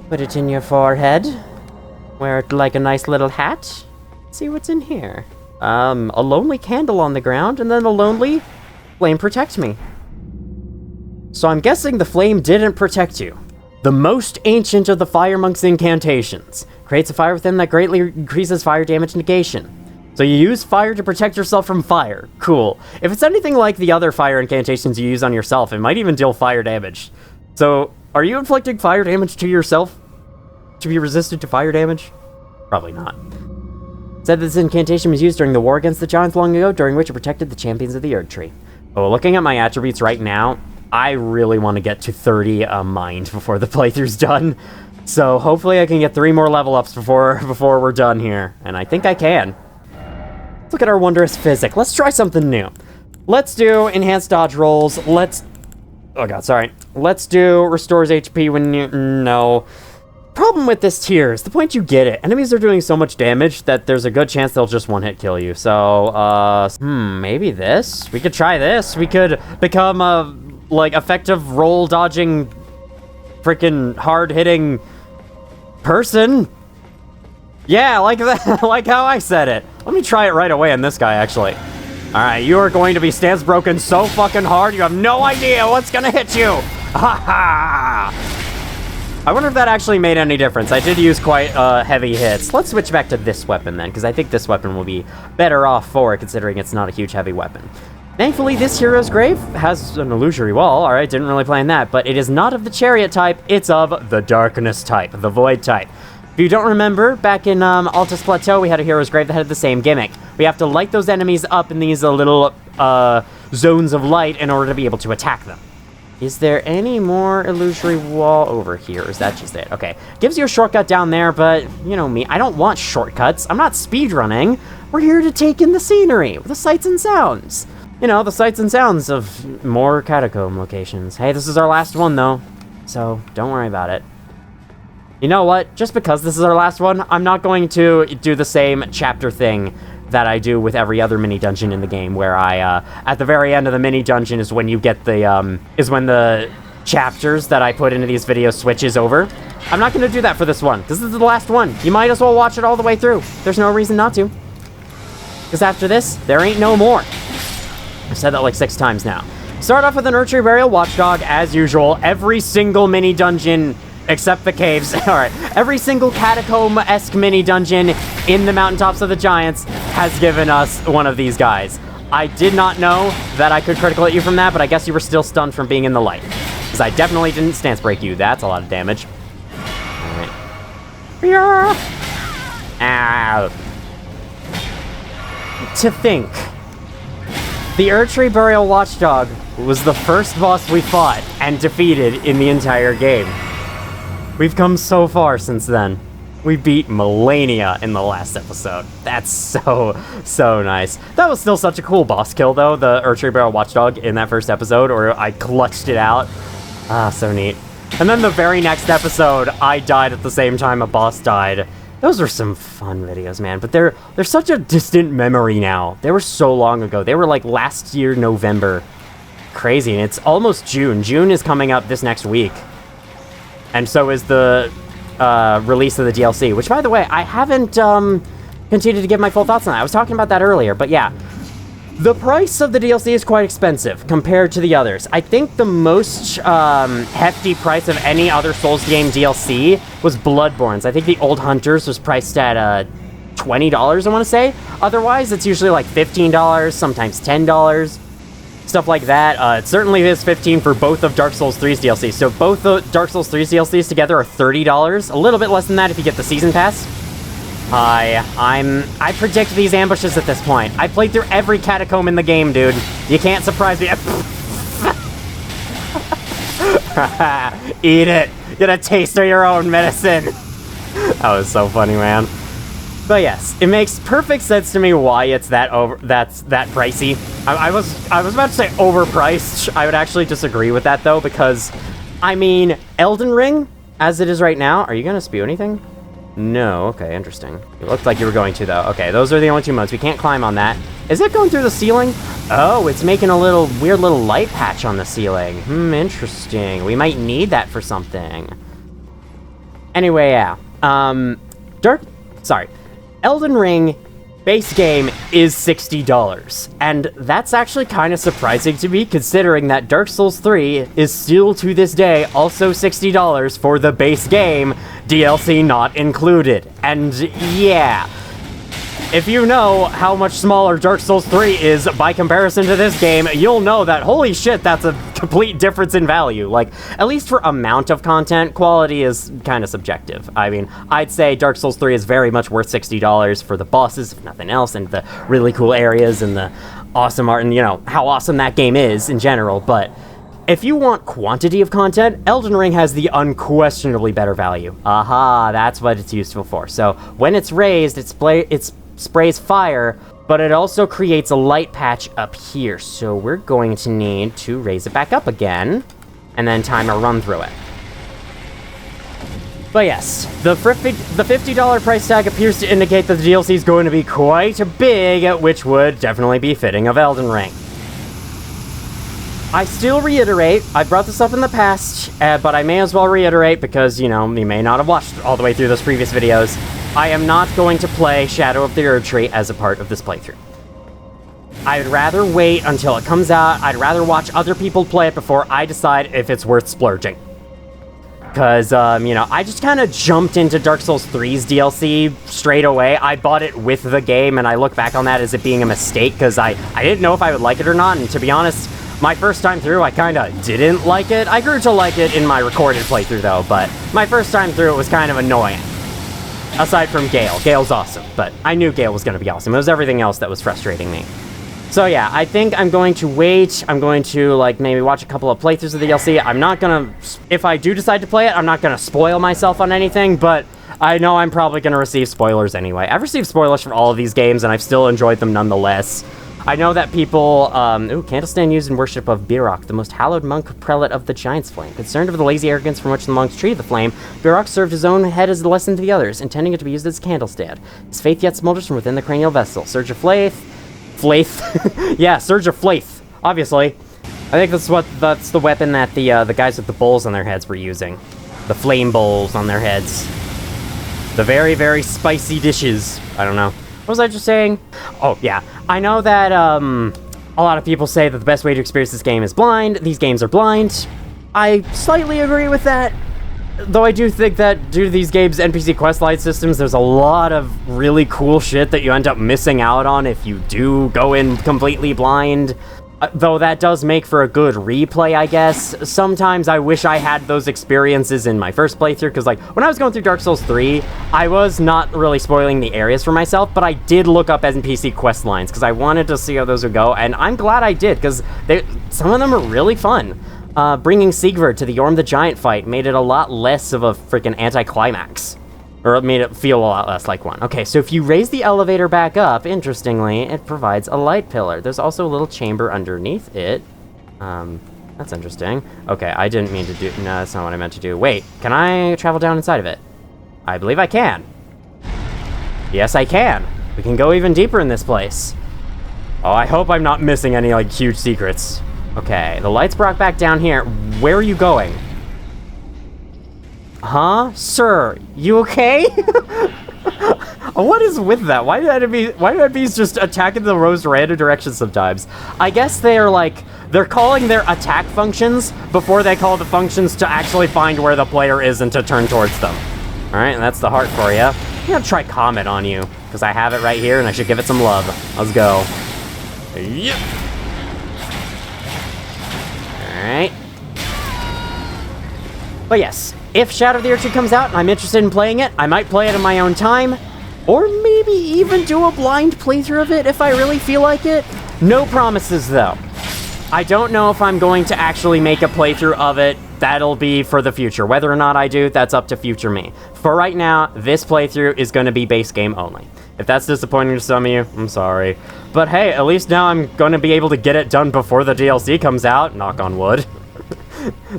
Put it in your forehead. Wear it like a nice little hat. See what's in here. A lonely candle on the ground and then a lonely flame protect me. So I'm guessing the flame didn't protect you. The most ancient of the fire monk's incantations. Creates a fire within that greatly increases fire damage negation. So you use fire to protect yourself from fire. Cool. If it's anything like the other fire incantations you use on yourself, it might even deal fire damage. So, are you inflicting fire damage to yourself to be resistant to fire damage? Probably not. Said this incantation was used during the war against the giants long ago, during which it protected the champions of the Erd Tree. Oh, looking at my attributes right now, I really want to get to 30 mind before the playthrough's done. So hopefully I can get 3 more level ups before we're done here. And I think I can. Let's look at our wondrous physic. Let's try something new. Let's do enhanced dodge rolls. Oh god, sorry. Let's do restores HP when you... No. Problem with this tier is the point you get it. Enemies are doing so much damage that there's a good chance they'll just one-hit kill you. So, maybe this? We could try this. We could become a, like, effective roll-dodging, freaking hard-hitting person. Yeah, like that, like how I said it. Let me try it right away on this guy, actually. Alright, you are going to be stance broken so fucking hard, you have no idea what's gonna hit you! Ha ha! I wonder if that actually made any difference. I did use quite heavy hits. Let's switch back to this weapon then, because I think this weapon will be better off for it, considering it's not a huge heavy weapon. Thankfully, this hero's grave has an illusory wall. Alright, didn't really plan that, but it is not of the chariot type, it's of the darkness type, the void type. If you don't remember, back in Altus Plateau, we had a hero's grave that had the same gimmick. We have to light those enemies up in these little zones of light in order to be able to attack them. Is there any more illusory wall over here? Or is that just it? Okay. Gives you a shortcut down there, but you know me, I don't want shortcuts. I'm not speedrunning. We're here to take in the scenery, the sights and sounds. You know, the sights and sounds of more catacomb locations. Hey, this is our last one, though, so don't worry about it. You know what? Just because this is our last one, I'm not going to do the same chapter thing that I do with every other mini-dungeon in the game, where I, at the very end of the mini-dungeon is when you get the, is when the chapters that I put into these videos switches over. I'm not going to do that for this one. This is the last one. You might as well watch it all the way through. There's no reason not to. Because after this, there ain't no more. I've said that like 6 times now. Start off with an Erd Tree Burial Watchdog, as usual. Every single mini-dungeon, except the caves. Alright, every single catacomb-esque mini-dungeon in the Mountaintops of the Giants has given us one of these guys. I did not know that I could critical hit you from that, but I guess you were still stunned from being in the light. Because I definitely didn't stance break you. That's a lot of damage. Alright. Ow. To think, the Erd Tree Burial Watchdog was the first boss we fought and defeated in the entire game. We've come so far since then. We beat Melania in the last episode. That's so nice. That was still such a cool boss kill, though, the Erd Tree Burial Watchdog in that first episode, or I clutched it out. Ah, so neat. And then the very next episode, I died at the same time a boss died. Those were some fun videos, man, but they're such a distant memory now. They were so long ago. They were like last year, November. Crazy, and it's almost June. June is coming up this next week. And so is the release of the DLC, which, by the way, I haven't continued to give my full thoughts on that. I was talking about that earlier, but yeah. The price of the DLC is quite expensive compared to the others. I think the most hefty price of any other Souls game DLC was Bloodborne's. I think the Old Hunters was priced at $20, I want to say. Otherwise, it's usually like $15, sometimes $10, stuff like that. It certainly is $15 for both of Dark Souls 3's DLCs. So both the Dark Souls 3's DLCs together are $30. A little bit less than that if you get the Season Pass. I predict these ambushes at this point. I played through every catacomb in the game, dude. You can't surprise me. Eat it. Get a taste of your own medicine. That was so funny, man. But yes, it makes perfect sense to me why it's that pricey. I was about to say overpriced. I would actually disagree with that though, because I mean, Elden Ring, as it is right now, are you gonna spew anything? No, okay, interesting. It looked like you were going to, though. Okay, those are the only 2 modes. We can't climb on that. Is it going through the ceiling? Oh, it's making a weird little light patch on the ceiling. Interesting. We might need that for something. Anyway, yeah. Elden Ring base game is $60. And that's actually kind of surprising to me, considering that Dark Souls 3 is still to this day also $60 for the base game, DLC not included. And yeah, if you know how much smaller Dark Souls 3 is by comparison to this game, you'll know that, holy shit, that's a complete difference in value. Like, at least for amount of content, quality is kind of subjective. I mean, I'd say Dark Souls 3 is very much worth $60 for the bosses, if nothing else, and the really cool areas and the awesome art and, you know, how awesome that game is in general. But if you want quantity of content, Elden Ring has the unquestionably better value. Aha, that's what it's useful for. So when it's raised, it sprays fire, but it also creates a light patch up here. So we're going to need to raise it back up again, and then time a run through it. But yes, the $50 price tag appears to indicate that the DLC is going to be quite big, which would definitely be fitting of Elden Ring. I still reiterate, I brought this up in the past, but I may as well reiterate because, you know, you may not have watched all the way through those previous videos. I am not going to play Shadow of the Erdtree as a part of this playthrough. I'd rather wait until it comes out. I'd rather watch other people play it before I decide if it's worth splurging. Because, you know, I just kind of jumped into Dark Souls 3's DLC straight away. I bought it with the game, and I look back on that as it being a mistake, because I didn't know if I would like it or not, and to be honest, my first time through, I kind of didn't like it. I grew to like it in my recorded playthrough, though, but my first time through, it was kind of annoying. Aside from Gale. Gale's awesome, but I knew Gale was going to be awesome. It was everything else that was frustrating me. So yeah, I think I'm going to wait. I'm going to, like, maybe watch a couple of playthroughs of the DLC. I'm not going to... If I do decide to play it, I'm not going to spoil myself on anything, but I know I'm probably going to receive spoilers anyway. I've received spoilers for all of these games, and I've still enjoyed them nonetheless. I know that people, candlestand used in worship of Birok, the most hallowed monk prelate of the Giant's Flame. Concerned over the lazy arrogance from which the monks treated the flame, Birok served his own head as a lesson to the others, intending it to be used as a candlestand. His faith yet smolders from within the cranial vessel. Surge of Flaith. Yeah, Surge of Flaith, obviously. I think that's the weapon that the guys with the bowls on their heads were using. The flame bowls on their heads. The very, very spicy dishes. I don't know. What was I just saying? Oh, yeah. I know that, a lot of people say that the best way to experience this game is blind. These games are blind. I slightly agree with that. Though I do think that due to these games' NPC questline systems, there's a lot of really cool shit that you end up missing out on if you do go in completely blind. Though that does make for a good replay, I guess. Sometimes I wish I had those experiences in my first playthrough, because, like, when I was going through Dark Souls 3, I was not really spoiling the areas for myself, but I did look up NPC quest lines, because I wanted to see how those would go, and I'm glad I did, because some of them are really fun. Bringing Sigvard to the Orm the Giant fight made it a lot less of a freaking anticlimax. Or it made it feel a lot less like one. Okay, so if you raise the elevator back up, interestingly, it provides a light pillar. There's also a little chamber underneath it. That's interesting. Okay, I didn't mean to do... No, that's not what I meant to do. Wait, can I travel down inside of it? I believe I can. Yes, I can. We can go even deeper in this place. Oh, I hope I'm not missing any, like, huge secrets. Okay, the lights brought back down here. Where are you going? Huh? Sir, you okay? What is with that? Why do enemies just attacking the most random directions sometimes? I guess they're like, they're calling their attack functions before they call the functions to actually find where the player is and to turn towards them. Alright, that's the heart for you. I'm gonna try Comet on you, because I have it right here and I should give it some love. Let's go. Yep. Alright. But yes, if Shadow of the Erdtree comes out and I'm interested in playing it, I might play it in my own time, or maybe even do a blind playthrough of it if I really feel like it. No promises, though. I don't know if I'm going to actually make a playthrough of it. That'll be for the future. Whether or not I do, that's up to future me. For right now, this playthrough is going to be base game only. If that's disappointing to some of you, I'm sorry. But hey, at least now I'm going to be able to get it done before the DLC comes out. Knock on wood.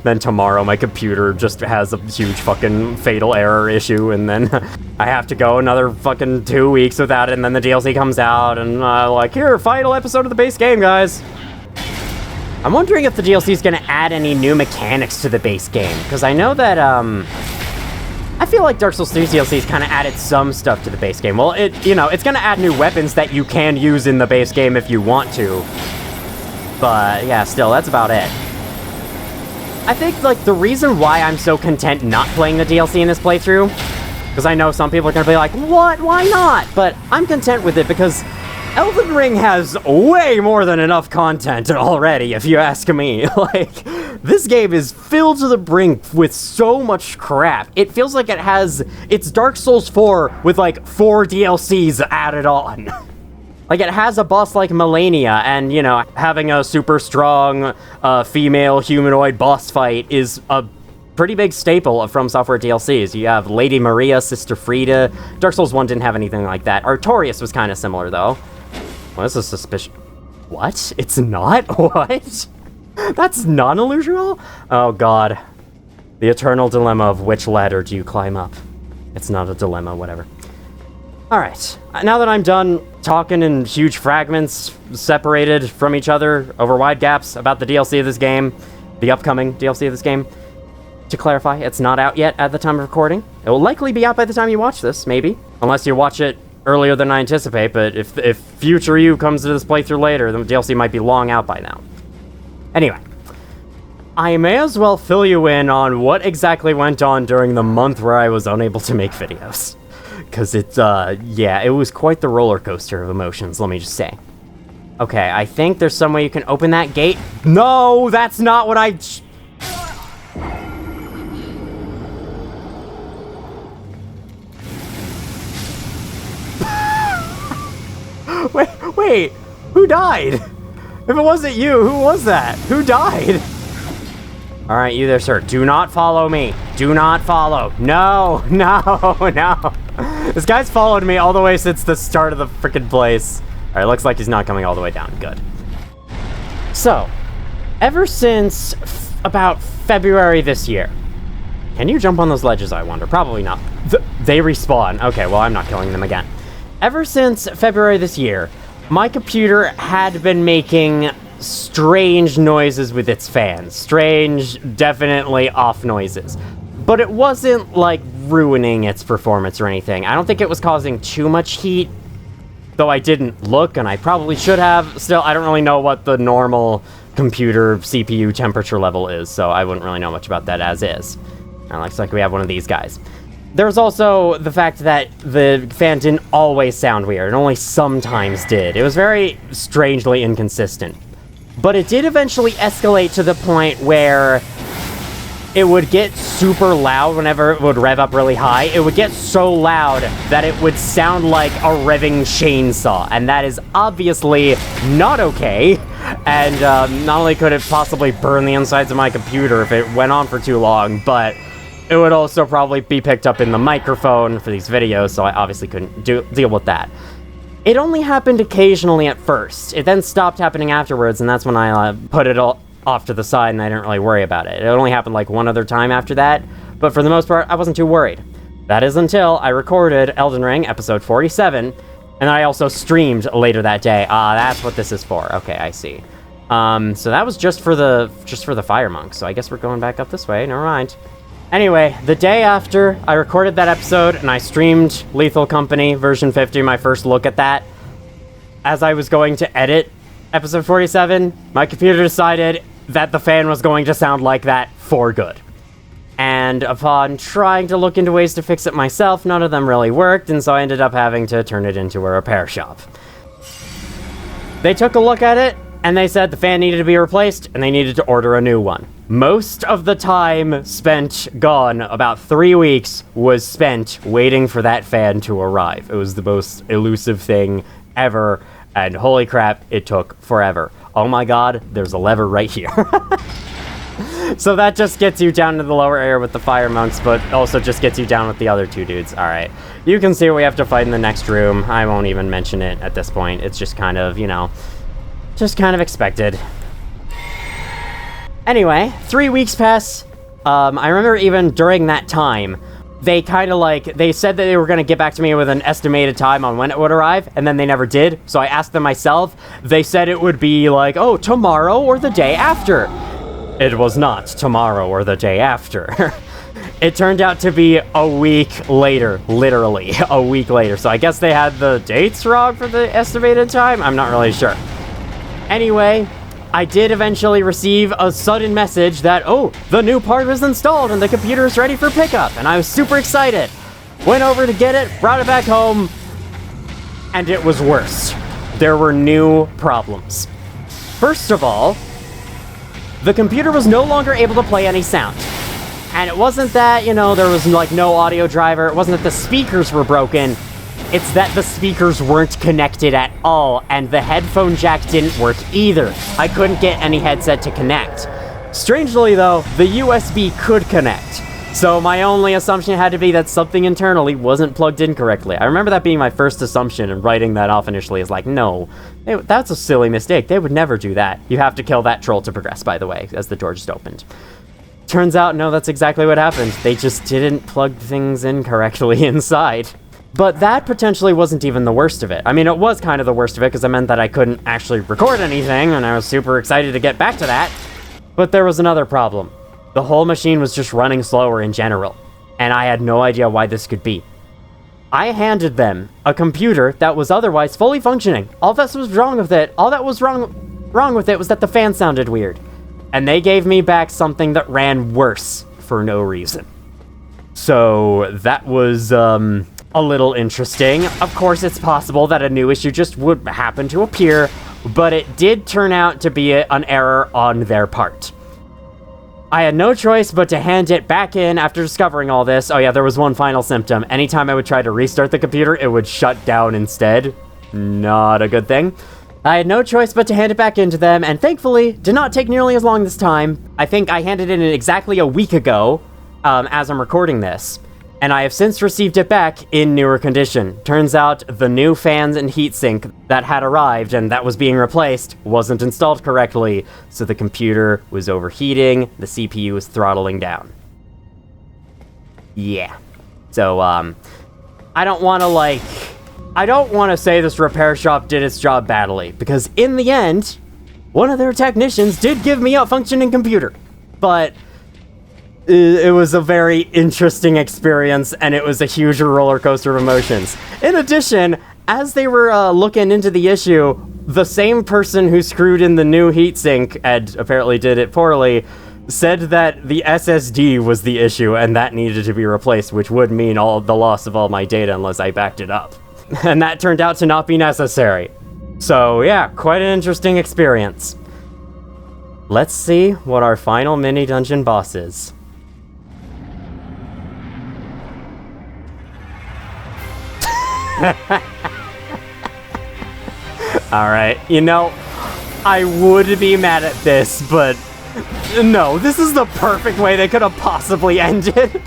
Then tomorrow my computer just has a huge fucking fatal error issue, and then I have to go another fucking 2 weeks without it, and then the DLC comes out, and like, here, final episode of the base game, guys. I'm wondering if the DLC is going to add any new mechanics to the base game, because I know that, I feel like Dark Souls 3's DLC's kind of added some stuff to the base game. Well, you know, it's going to add new weapons that you can use in the base game if you want to. But, yeah, still, that's about it. I think, like, the reason why I'm so content not playing the DLC in this playthrough, because I know some people are going to be like, what? Why not? But I'm content with it because Elden Ring has way more than enough content already, if you ask me. Like, this game is filled to the brink with so much crap. It feels like it's Dark Souls 4 with, like, 4 DLCs added on. Like, it has a boss like Melania, and, you know, having a super strong female humanoid boss fight is a pretty big staple of From Software DLCs. You have Lady Maria, Sister Frida. Dark Souls 1 didn't have anything like that. Artorias was kind of similar, though. Well, this is suspicious. What? It's not? What? That's non-illusional? Oh, God. The eternal dilemma of which ladder do you climb up? It's not a dilemma, whatever. Alright, now that I'm done talking in huge fragments, separated from each other over wide gaps about the DLC of this game, the upcoming DLC of this game, to clarify, it's not out yet at the time of recording. It will likely be out by the time you watch this, maybe. Unless you watch it earlier than I anticipate, but if future you comes to this playthrough later, the DLC might be long out by now. Anyway, I may as well fill you in on what exactly went on during the month where I was unable to make videos. Because yeah, it was quite the roller coaster of emotions, let me just say. Okay, I think there's some way you can open that gate. No, that's not what I... Wait, who died? If it wasn't you, who was that? Who died? Alright, you there, sir. Do not follow me. Do not follow. No, no, no. This guy's followed me all the way since the start of the freaking place. Alright, looks like he's not coming all the way down. Good. So, ever since about February this year, can you jump on those ledges, I wonder? Probably not. They respawn. Okay, well, I'm not killing them again. Ever since February this year, my computer had been making strange noises with its fans. Strange, definitely off noises. But it wasn't, like, ruining its performance or anything. I don't think it was causing too much heat, though I didn't look, and I probably should have. Still, I don't really know what the normal computer CPU temperature level is, so I wouldn't really know much about that as is. And it looks like we have one of these guys. There's also the fact that the fan didn't always sound weird. It only sometimes did. It was very strangely inconsistent. But it did eventually escalate to the point where it would get super loud whenever it would rev up really high. It would get so loud that it would sound like a revving chainsaw. And that is obviously not okay. And not only could it possibly burn the insides of my computer if it went on for too long, but it would also probably be picked up in the microphone for these videos, so I obviously couldn't deal with that. It only happened occasionally at first. It then stopped happening afterwards, and that's when I put it all off to the side and I didn't really worry about it. It only happened like one other time after that, but for the most part, I wasn't too worried. That is until I recorded Elden Ring episode 47, and I also streamed later that day. That's what this is for. Okay, I see. So that was just for the fire monk. So I guess we're going back up this way. Never mind. Anyway, the day after I recorded that episode and I streamed Lethal Company version 50, my first look at that, as I was going to edit episode 47, my computer decided that the fan was going to sound like that for good. And upon trying to look into ways to fix it myself, none of them really worked, and so I ended up having to turn it into a repair shop. They took a look at it, and they said the fan needed to be replaced, and they needed to order a new one. Most of the time spent gone, about 3 weeks, was spent waiting for that fan to arrive. It was the most elusive thing ever, and holy crap, it took forever. Oh my god, there's a lever right here. So that just gets you down to the lower area with the fire monks, but also just gets you down with the other two dudes. Alright, you can see what we have to fight in the next room. I won't even mention it at this point. It's just kind of, just kind of expected. Anyway, 3 weeks pass. I remember even during that time, they they said that they were going to get back to me with an estimated time on when it would arrive, and then they never did. So I asked them myself. They said it would be like, oh, tomorrow or the day after. It was not tomorrow or the day after. It turned out to be a week later, literally a week later. So I guess they had the dates wrong for the estimated time? I'm not really sure. Anyway, I did eventually receive a sudden message that, oh, the new part was installed and the computer is ready for pickup. And I was super excited. Went over to get it, brought it back home, and it was worse. There were new problems. First of all, the computer was no longer able to play any sound. And it wasn't that, there was like no audio driver. It wasn't that the speakers were broken. It's that the speakers weren't connected at all, and the headphone jack didn't work either. I couldn't get any headset to connect. Strangely though, the USB could connect. So my only assumption had to be that something internally wasn't plugged in correctly. I remember that being my first assumption, and writing that off initially is like, no, that's a silly mistake. They would never do that. You have to kill that troll to progress, by the way, as the door just opened. Turns out, no, that's exactly what happened. They just didn't plug things in correctly inside. But that potentially wasn't even the worst of it. I mean, it was kind of the worst of it, because it meant that I couldn't actually record anything, and I was super excited to get back to that. But there was another problem. The whole machine was just running slower in general, and I had no idea why this could be. I handed them a computer that was otherwise fully functioning. All that was wrong with it was that the fan sounded weird. And they gave me back something that ran worse for no reason. So that was a little interesting. Of course, it's possible that a new issue just would happen to appear, but it did turn out to be an error on their part. I had no choice but to hand it back in after discovering all this. Oh yeah, there was one final symptom. Anytime I would try to restart the computer, it would shut down instead. Not a good thing. I had no choice but to hand it back into them, and thankfully, did not take nearly as long this time. I think I handed it in exactly a week ago, as I'm recording this. And I have since received it back in newer condition. Turns out the new fans and heatsink that had arrived and that was being replaced wasn't installed correctly, so the computer was overheating, the CPU was throttling down. Yeah. So, I don't want to say this repair shop did its job badly, because in the end, one of their technicians did give me a functioning computer. But it was a very interesting experience, and it was a huge roller coaster of emotions. In addition, as they were looking into the issue, the same person who screwed in the new heatsink, and apparently did it poorly, said that the SSD was the issue, and that needed to be replaced, which would mean the loss of all my data unless I backed it up. And that turned out to not be necessary. So yeah, quite an interesting experience. Let's see what our final mini-dungeon boss is. Alright, I would be mad at this, but no, this is the perfect way they could have possibly ended.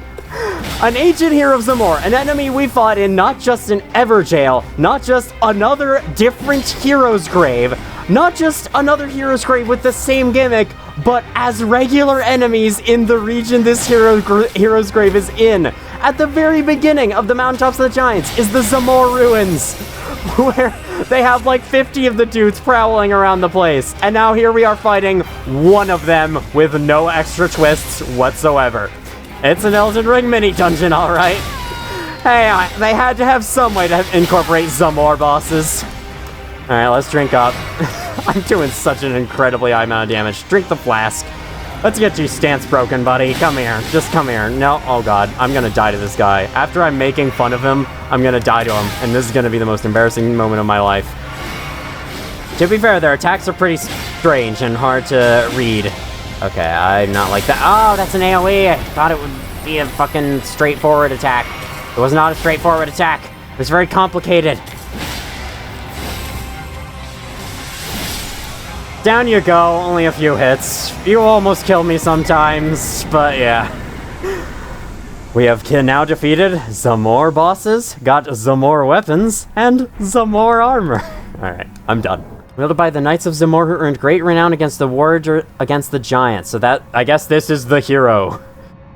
An ancient hero of Zamor, an enemy we fought in not just an Everjail, not just another different hero's grave, not just another hero's grave with the same gimmick, but as regular enemies in the region this hero's grave is in. At the very beginning of the Mountaintops of the Giants is the Zamor ruins, where they have like 50 of the dudes prowling around the place. And now here we are fighting one of them with no extra twists whatsoever. It's an Elden Ring mini dungeon, alright. Hey, they had to have some way to incorporate Zamor bosses. Alright, let's drink up. I'm doing such an incredibly high amount of damage. Drink the flask. Let's get your stance broken, buddy. Come here. Just come here. No. Oh, God. I'm gonna die to this guy. After I'm making fun of him, I'm gonna die to him. And this is gonna be the most embarrassing moment of my life. To be fair, their attacks are pretty strange and hard to read. Okay, I'm not like that. Oh, that's an AoE. I thought it would be a fucking straightforward attack. It was not a straightforward attack. It was very complicated. Down you go, only a few hits. You almost kill me sometimes, but yeah. We have now defeated Zamor bosses, got Zamor weapons, and Zamor armor. Alright, I'm done. Wielded by the Knights of Zamor who earned great renown against the war against the Giants. So that, I guess this is the hero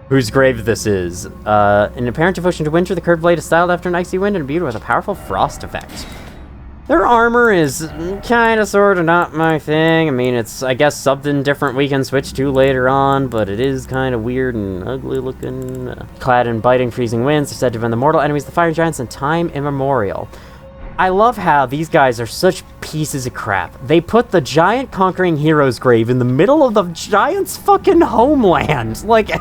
whose grave this is. In apparent devotion to winter, the curved blade is styled after an icy wind and imbued with a powerful frost effect. Their armor is kinda sorta not my thing. I mean, it's, I guess, something different we can switch to later on, but it is kinda weird and ugly looking. Clad in biting freezing winds, they're said to have been the mortal enemies of the fire giants in time immemorial. I love how these guys are such pieces of crap. They put the giant conquering hero's grave in the middle of the giant's fucking homeland. Like,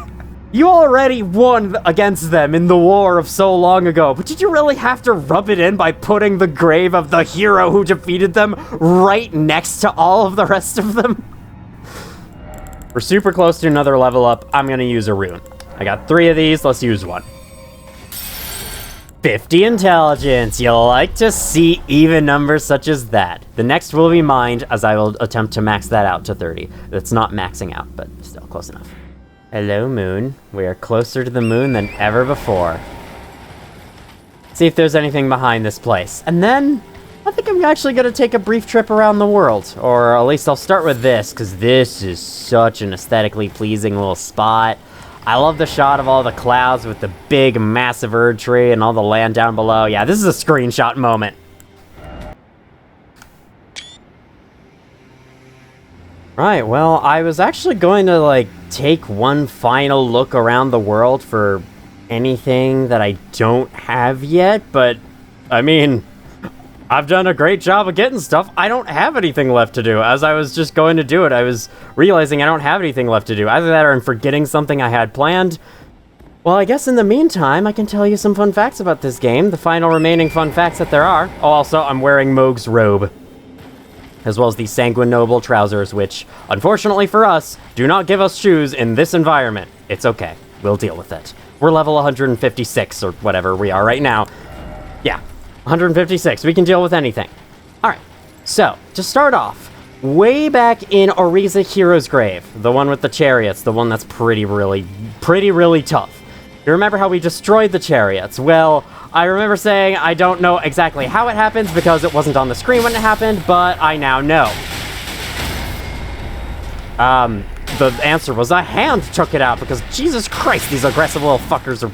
you already won against them in the war of so long ago, but did you really have to rub it in by putting the grave of the hero who defeated them right next to all of the rest of them? We're super close to another level up. I'm gonna use a rune. I got 3 of these, let's use one. 50 intelligence. You'll like to see even numbers such as that. The next will be mined, as I will attempt to max that out to 30. That's not maxing out, but still close enough. Hello, moon. We are closer to the moon than ever before. See if there's anything behind this place. And then, I think I'm actually going to take a brief trip around the world. Or at least I'll start with this, because this is such an aesthetically pleasing little spot. I love the shot of all the clouds with the big, massive Erd tree and all the land down below. Yeah, this is a screenshot moment. Right, well, I was actually going to, like, take one final look around the world for anything that I don't have yet, but, I mean, I've done a great job of getting stuff. I don't have anything left to do. As I was just going to do it, I was realizing I don't have anything left to do. Either that or I'm forgetting something I had planned. Well, I guess in the meantime, I can tell you some fun facts about this game, the final remaining fun facts that there are. Oh, also, I'm wearing Moog's robe, as well as the Sanguine Noble trousers, which, unfortunately for us, do not give us shoes in this environment. It's okay. We'll deal with it. We're level 156, or whatever we are right now. Yeah, 156. We can deal with anything. Alright, so, to start off, way back in Oriza Hero's Grave, the one with the chariots, the one that's pretty really tough. You remember how we destroyed the chariots? Well, I remember saying I don't know exactly how it happens because it wasn't on the screen when it happened, but I now know. The answer was a hand took it out because Jesus Christ, these aggressive little fuckers are...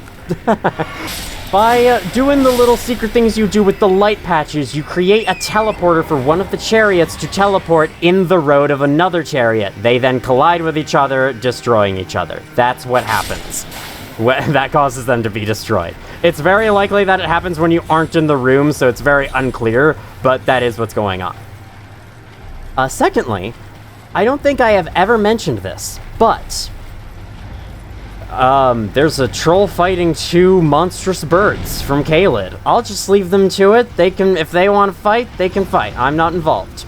By doing the little secret things you do with the light patches, you create a teleporter for one of the chariots to teleport in the road of another chariot. They then collide with each other, destroying each other. That's what happens. That causes them to be destroyed. It's very likely that it happens when you aren't in the room, so it's very unclear, but that is what's going on. Secondly, I don't think I have ever mentioned this, but there's a troll fighting 2 monstrous birds from Caelid. I'll just leave them to it. They can, if they want to fight, they can fight. I'm not involved.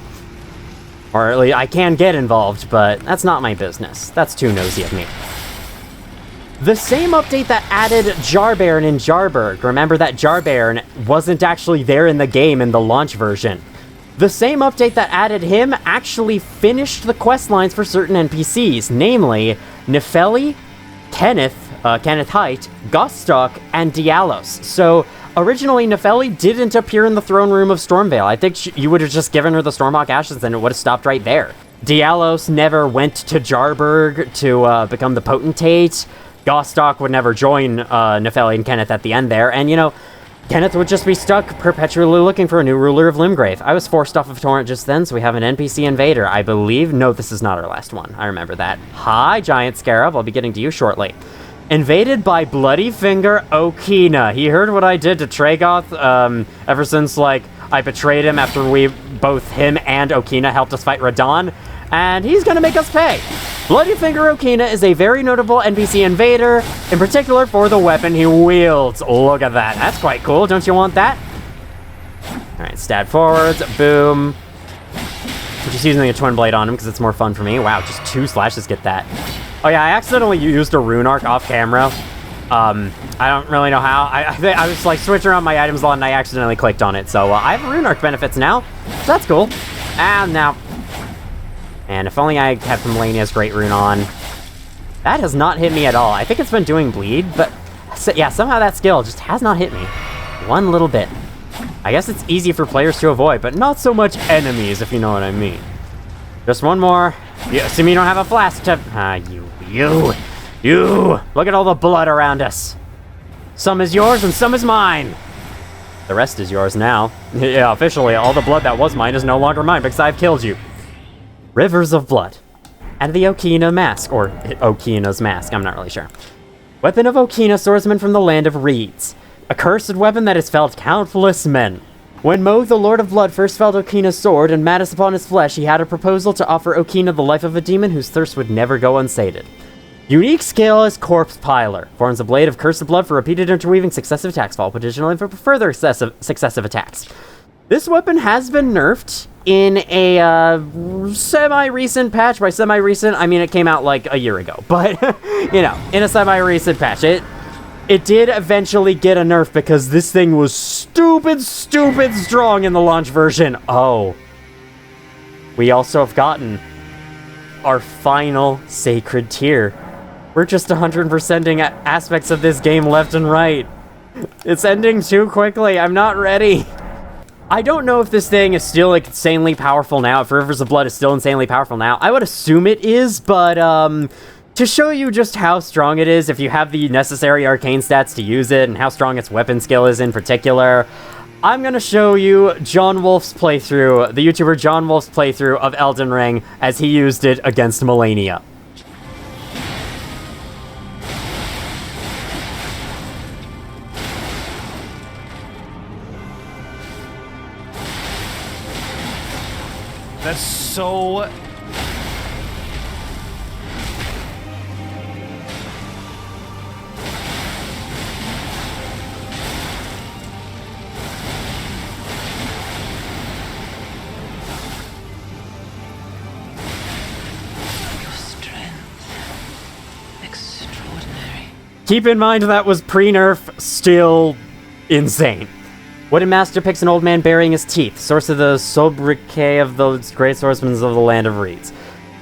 Or at least I can get involved, but that's not my business. That's too nosy of me. The same update that added Jarbaron in Jarberg, remember that Jarbaron wasn't actually there in the game in the launch version. The same update that added him actually finished the quest lines for certain NPCs, namely Nefeli, Kenneth Height, Gostock, and Dialos. So, originally Nefeli didn't appear in the throne room of Stormvale. I think you would have just given her the Stormhawk Ashes and it would have stopped right there. Dialos never went to Jarburg to become the potentate. Gostock would never join Nefeli and Kenneth at the end there, and, you know, Kenneth would just be stuck perpetually looking for a new ruler of Limgrave. I was forced off of Torrent just then, so we have an NPC invader, I believe. No, this is not our last one. I remember that. Hi, Giant Scarab. I'll be getting to you shortly. Invaded by Bloody Finger Okina. He heard what I did to Tragoth, ever since, like, I betrayed him after both him and Okina helped us fight Radon, and he's gonna make us pay. Bloody Finger Okina is a very notable NPC invader, in particular for the weapon he wields. Look at that. That's quite cool. Don't you want that? Alright, stab forwards. Boom. I'm just using a Twin Blade on him because it's more fun for me. Wow, just 2 slashes get that. Oh yeah, I accidentally used a Rune Arc off camera. I don't really know how. I was like switching around my items a lot and I accidentally clicked on it. So I have Rune Arc benefits now. So that's cool. And now... And if only I had Melania's Great Rune on. That has not hit me at all. I think it's been doing bleed, but yeah, somehow that skill just has not hit me. One little bit. I guess it's easy for players to avoid, but not so much enemies, if you know what I mean. Just one more. You assume you don't have a flask to... You! Look at all the blood around us. Some is yours and some is mine. The rest is yours now. Yeah, officially, all the blood that was mine is no longer mine because I've killed you. Rivers of Blood. And the Okina Mask, or Okina's Mask, I'm not really sure. Weapon of Okina, swordsman from the land of reeds. A cursed weapon that has felled countless men. When Mo, the Lord of Blood, first felled Okina's sword and madness upon his flesh, he had a proposal to offer Okina the life of a demon whose thirst would never go unsated. Unique skill is Corpse Piler. Forms a blade of cursed blood for repeated interweaving successive attacks, while potentially for further successive attacks. This weapon has been nerfed in a semi-recent patch. By semi-recent, I mean it came out like a year ago. But, you know, in a semi-recent patch, it did eventually get a nerf because this thing was stupid strong in the launch version. Oh. We also have gotten our final sacred tier. We're just 100%ing aspects of this game left and right. It's ending too quickly. I'm not ready. I don't know if this thing is still like insanely powerful now, if Rivers of Blood is still insanely powerful now. I would assume it is, but to show you just how strong it is, if you have the necessary arcane stats to use it, and how strong its weapon skill is in particular, I'm going to show you John Wolf's playthrough, the YouTuber John Wolf's playthrough of Elden Ring, as he used it against Melania.
That's so...
Keep in mind that was pre-nerf, still insane. Wooden Master picks an old man burying his teeth, source of the sobriquet of those great swordsmen of the land of reeds.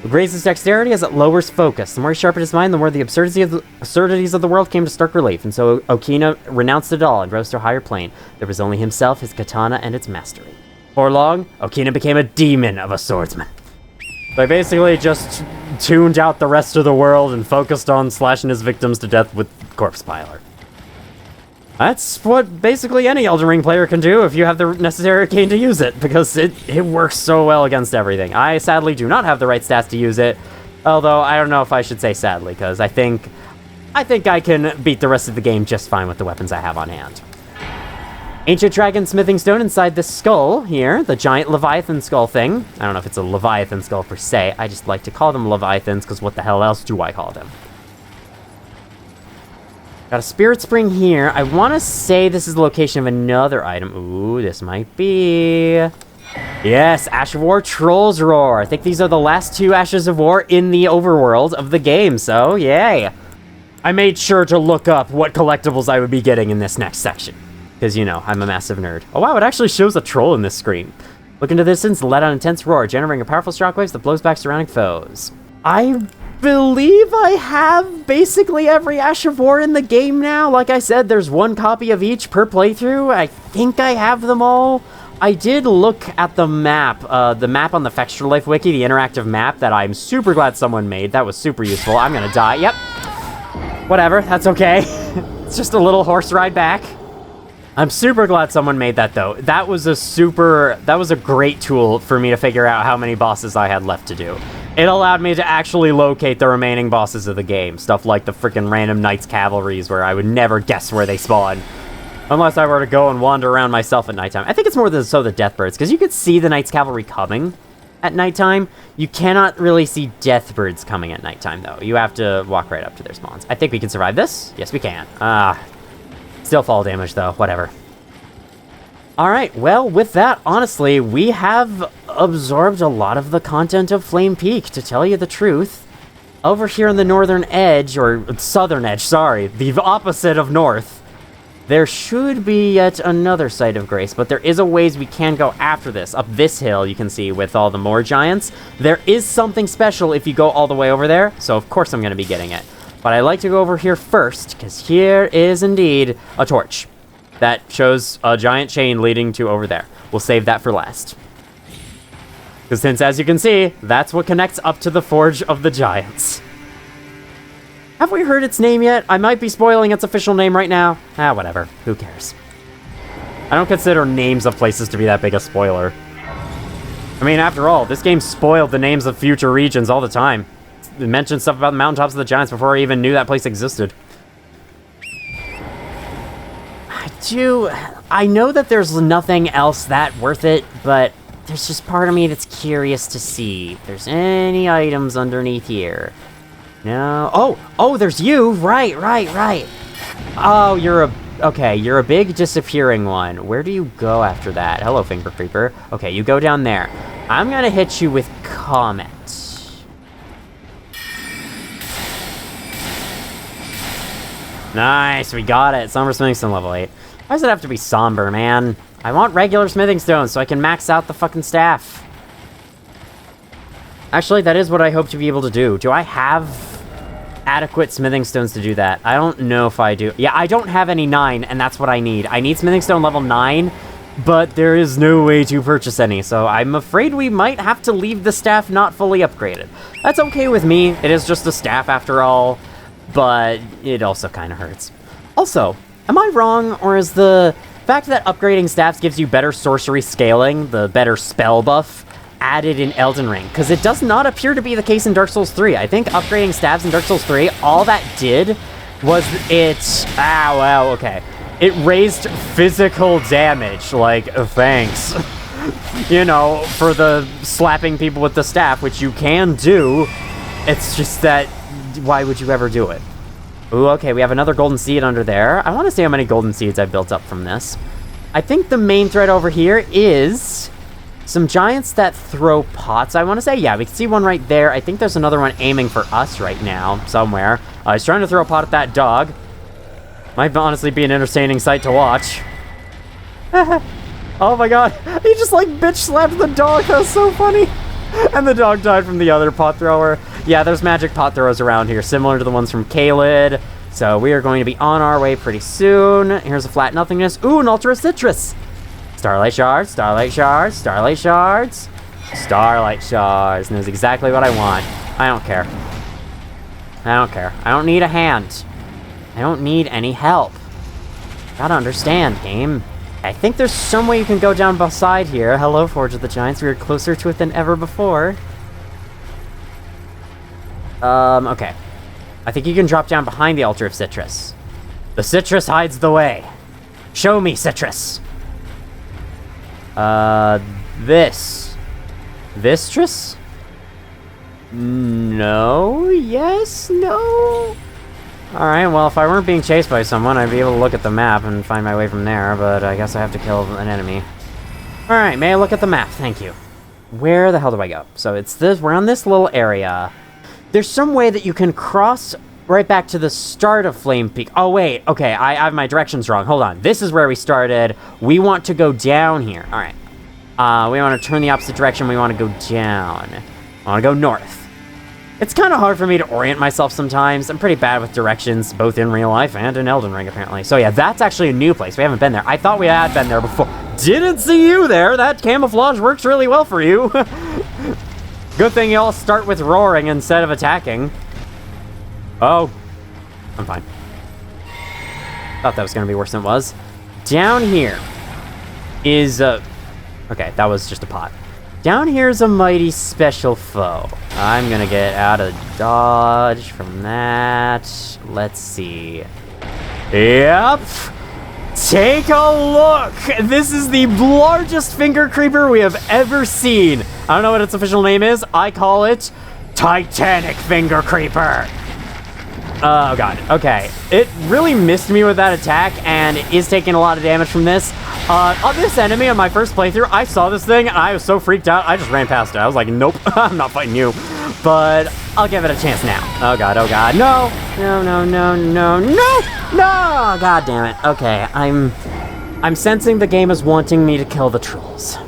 It raises dexterity as it lowers focus. The more he sharpened his mind, the more the absurdities of the world came to stark relief, and so Okina renounced it all and rose to a higher plane. There was only himself, his katana, and its mastery. Before long, Okina became a demon of a swordsman. So I basically just tuned out the rest of the world and focused on slashing his victims to death with Corpse Piler. That's what basically any Elden Ring player can do if you have the necessary arcane to use it, because it works so well against everything. I sadly do not have the right stats to use it, although I don't know if I should say sadly, because I think I can beat the rest of the game just fine with the weapons I have on hand. Ancient Dragon Smithing Stone inside the skull here, the giant Leviathan skull thing. I don't know if it's a Leviathan skull per se, I just like to call them Leviathans, because what the hell else do I call them? Got a Spirit Spring here. I want to say this is the location of another item. Ooh, this might be... Yes, Ash of War Troll's Roar. I think these are the last 2 Ashes of War in the overworld of the game, so yay. I made sure to look up what collectibles I would be getting in this next section. Because, you know, I'm a massive nerd. Oh wow, it actually shows a troll in this screen. Look into the distance, let out an intense roar, generating a powerful shockwaves that blows back surrounding foes. I believe I have basically every Ash of War in the game now. Like I said, there's 1 copy of each per playthrough. I think I have them all. I did look at the map on the Fextra Life Wiki, the interactive map that I'm super glad someone made. That was super useful. I'm gonna die. Yep. Whatever, that's okay. It's just a little horse ride back. I'm super glad someone made that, though. That was a great tool for me to figure out how many bosses I had left to do. It allowed me to actually locate the remaining bosses of the game. Stuff like the freaking random Knights Cavalries, where I would never guess where they spawn. Unless I were to go and wander around myself at nighttime. I think it's more the Deathbirds, because you could see the Knights Cavalry coming at nighttime. You cannot really see Deathbirds coming at nighttime, though. You have to walk right up to their spawns. I think we can survive this. Yes, we can. Still fall damage, though. Whatever. Alright, well, with that, honestly, we have absorbed a lot of the content of Flame Peak, to tell you the truth. Over here on the northern edge, or southern edge, sorry, the opposite of north, there should be yet another Site of Grace, but there is a ways we can go after this. Up this hill, you can see, with all the more giants. There is something special if you go all the way over there, so of course I'm going to be getting it. But I like to go over here first, because here is indeed a torch that shows a giant chain leading to over there. We'll save that for last. Because since, as you can see, that's what connects up to the Forge of the Giants. Have we heard its name yet? I might be spoiling its official name right now. Whatever. Who cares? I don't consider names of places to be that big a spoiler. I mean, after all, this game spoiled the names of future regions all the time. It mentioned stuff about the Mountaintops of the Giants before I even knew that place existed. I know that there's nothing else that worth it, but there's just part of me that's curious to see if there's any items underneath here. No. Oh, there's you. Right. Oh, you're a big disappearing one. Where do you go after that? Hello, Finger Creeper. Okay, you go down there. I'm gonna hit you with Comet. Nice, we got it. Somber Smithing Stone level 8. Why does it have to be somber, man? I want regular smithing stones so I can max out the fucking staff. Actually, that is what I hope to be able to do. Do I have adequate smithing stones to do that? I don't know if I do. Yeah, I don't have any 9, and that's what I need. I need smithing stone level 9, but there is no way to purchase any, so I'm afraid we might have to leave the staff not fully upgraded. That's okay with me. It is just a staff after all, but it also kind of hurts. Also, am I wrong, or is the fact that upgrading staffs gives you better sorcery scaling, the better spell buff, added in Elden Ring? Because it does not appear to be the case in Dark Souls 3. I think upgrading staffs in Dark Souls 3, all that did was it raised physical damage, like, thanks. You know, for the slapping people with the staff, which you can do. It's just that, why would you ever do it? Ooh, okay, we have another golden seed under there. I want to see how many golden seeds I've built up from this. I think the main thread over here is some giants that throw pots, I want to say. Yeah, we can see one right there. I think there's another one aiming for us right now, somewhere. He's trying to throw a pot at that dog. Might honestly be an entertaining sight to watch. Oh my god, he just like bitch slapped the dog. That was so funny. And the dog died from the other pot thrower. Yeah, there's magic pot throwers around here, similar to the ones from Caelid. So we are going to be on our way pretty soon. Here's a flat nothingness. Ooh, an ultra citrus. Starlight shards, starlight shards, starlight shards, starlight shards. And that's exactly what I want. I don't care. I don't care. I don't need a hand. I don't need any help. Gotta understand, game. I think there's some way you can go down beside here. Hello, Forge of the Giants. We are closer to it than ever before. Okay. I think you can drop down behind the altar of citrus. The citrus hides the way. Show me, citrus. This. Vistress? No? Yes? No? Alright, well, if I weren't being chased by someone, I'd be able to look at the map and find my way from there, but I guess I have to kill an enemy. Alright, may I look at the map? Thank you. Where the hell do I go? So it's this, we're on this little area. There's some way that you can cross right back to the start of Flame Peak. Oh, wait, okay, I have my directions wrong. Hold on, this is where we started. We want to go down here. Alright. We want to turn the opposite direction. We want to go down. I want to go north. It's kind of hard for me to orient myself sometimes. I'm pretty bad with directions, both in real life and in Elden Ring, apparently. So yeah, that's actually a new place. We haven't been there. I thought we had been there before. Didn't see you there. That camouflage works really well for you. Good thing you all start with roaring instead of attacking. Oh, I'm fine. Thought that was going to be worse than it was. Down here is okay, that was just a pot. Down here is a mighty special foe. I'm gonna get out of dodge from that. Let's see. Yep. Take a look. This is the largest finger creeper we have ever seen. I don't know what its official name is. I call it Titanic Finger Creeper. Oh god, okay. It really missed me with that attack, and it is taking a lot of damage from this. On this enemy on my first playthrough, I saw this thing, and I was so freaked out, I just ran past it. I was like, nope, I'm not fighting you. But I'll give it a chance now. Oh god, no! No, no, no, no, no! No! God damn it. Okay, I'm sensing the game is wanting me to kill the trolls.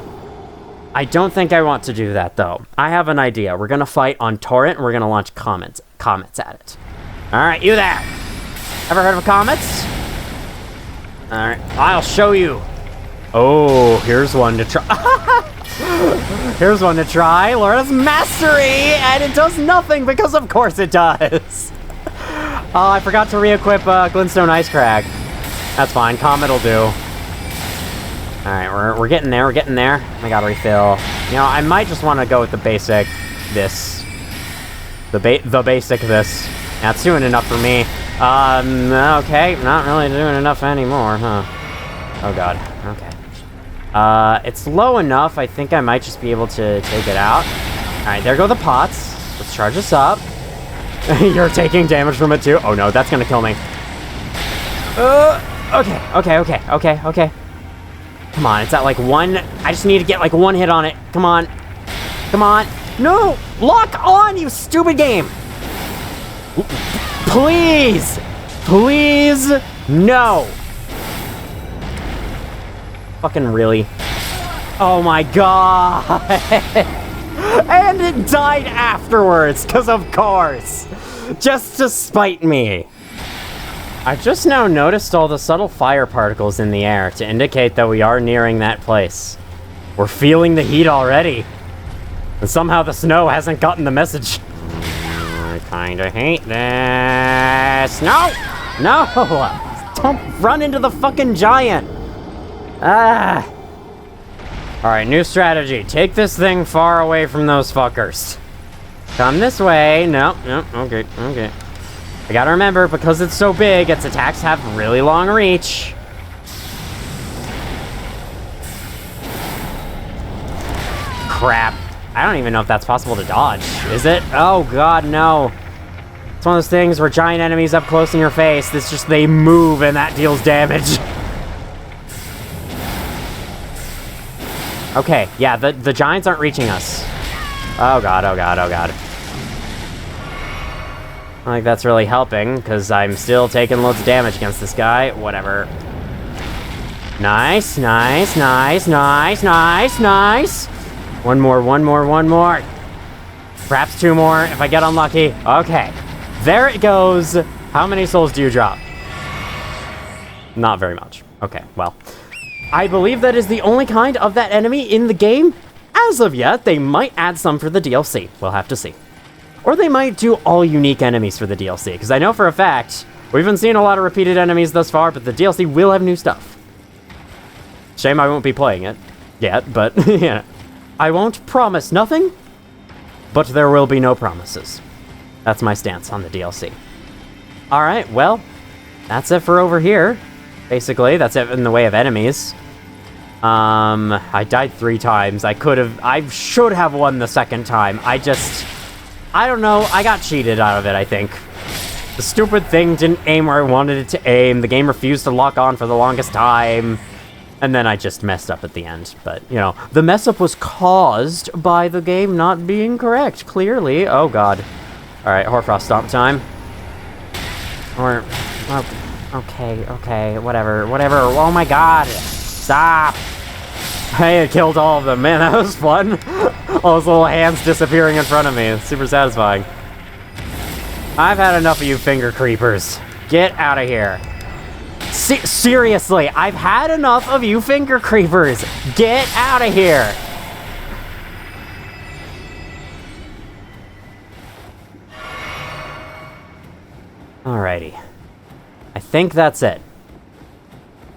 I don't think I want to do that, though. I have an idea. We're gonna fight on Torrent, and we're gonna launch comets at it. Alright, you there! Ever heard of comets? Alright, I'll show you. Oh, here's one to try. Here's one to try. Laura's Mastery! And it does nothing because of course it does. Oh, I forgot to re-equip Glintstone Ice Crag. That's fine, Comet will do. Alright, we're getting there, we're getting there. I gotta refill. You know, I might just want to go with the basic this. The basic this. That's doing enough for me. Okay, not really doing enough anymore, huh? Oh god, okay. It's low enough, I think I might just be able to take it out. Alright, there go the pots. Let's charge this up. You're taking damage from it too? Oh no, that's gonna kill me. Okay. Come on, it's at like one. I just need to get like one hit on it. Come on. Come on. No! Lock on, you stupid game! Please! Please! No! Fucking really? Oh my god! And it died afterwards, because of course! Just to spite me! I just now noticed all the subtle fire particles in the air to indicate that we are nearing that place. We're feeling the heat already. And somehow the snow hasn't gotten the message. I kinda hate this. No! No! Don't run into the fucking giant! Ah! Alright, new strategy. Take this thing far away from those fuckers. Come this way. No, okay. I gotta remember, because it's so big, its attacks have really long reach. Crap. I don't even know if that's possible to dodge. Is it? Oh god, no. It's one of those things where giant enemies up close in your face, it's just they move and that deals damage. Okay, yeah, the giants aren't reaching us. Oh god. I don't think that's really helping, because I'm still taking loads of damage against this guy. Whatever. Nice. One more. Perhaps two more if I get unlucky. Okay. There it goes. How many souls do you drop? Not very much. Okay, well. I believe that is the only kind of that enemy in the game. As of yet, they might add some for the DLC. We'll have to see. Or they might do all unique enemies for the DLC, because I know for a fact, we've been seeing a lot of repeated enemies thus far, but the DLC will have new stuff. Shame I won't be playing it yet, but yeah. I won't promise nothing, but there will be no promises. That's my stance on the DLC. Alright, well, that's it for over here. Basically, that's it in the way of enemies. I died 3 times. I should have won the second time. I don't know, I got cheated out of it, I think. The stupid thing didn't aim where I wanted it to aim, the game refused to lock on for the longest time, and then I just messed up at the end. But, you know, the mess up was caused by the game not being correct, clearly. Oh god. Alright, Hoarfrost Stomp time. Or, okay, whatever. Oh my god! Stop! Hey, I killed all of them. Man, that was fun. All those little hands disappearing in front of me. It's super satisfying. I've had enough of you finger creepers. Get out of here. Seriously, I've had enough of you finger creepers. Get out of here. Alrighty. I think that's it.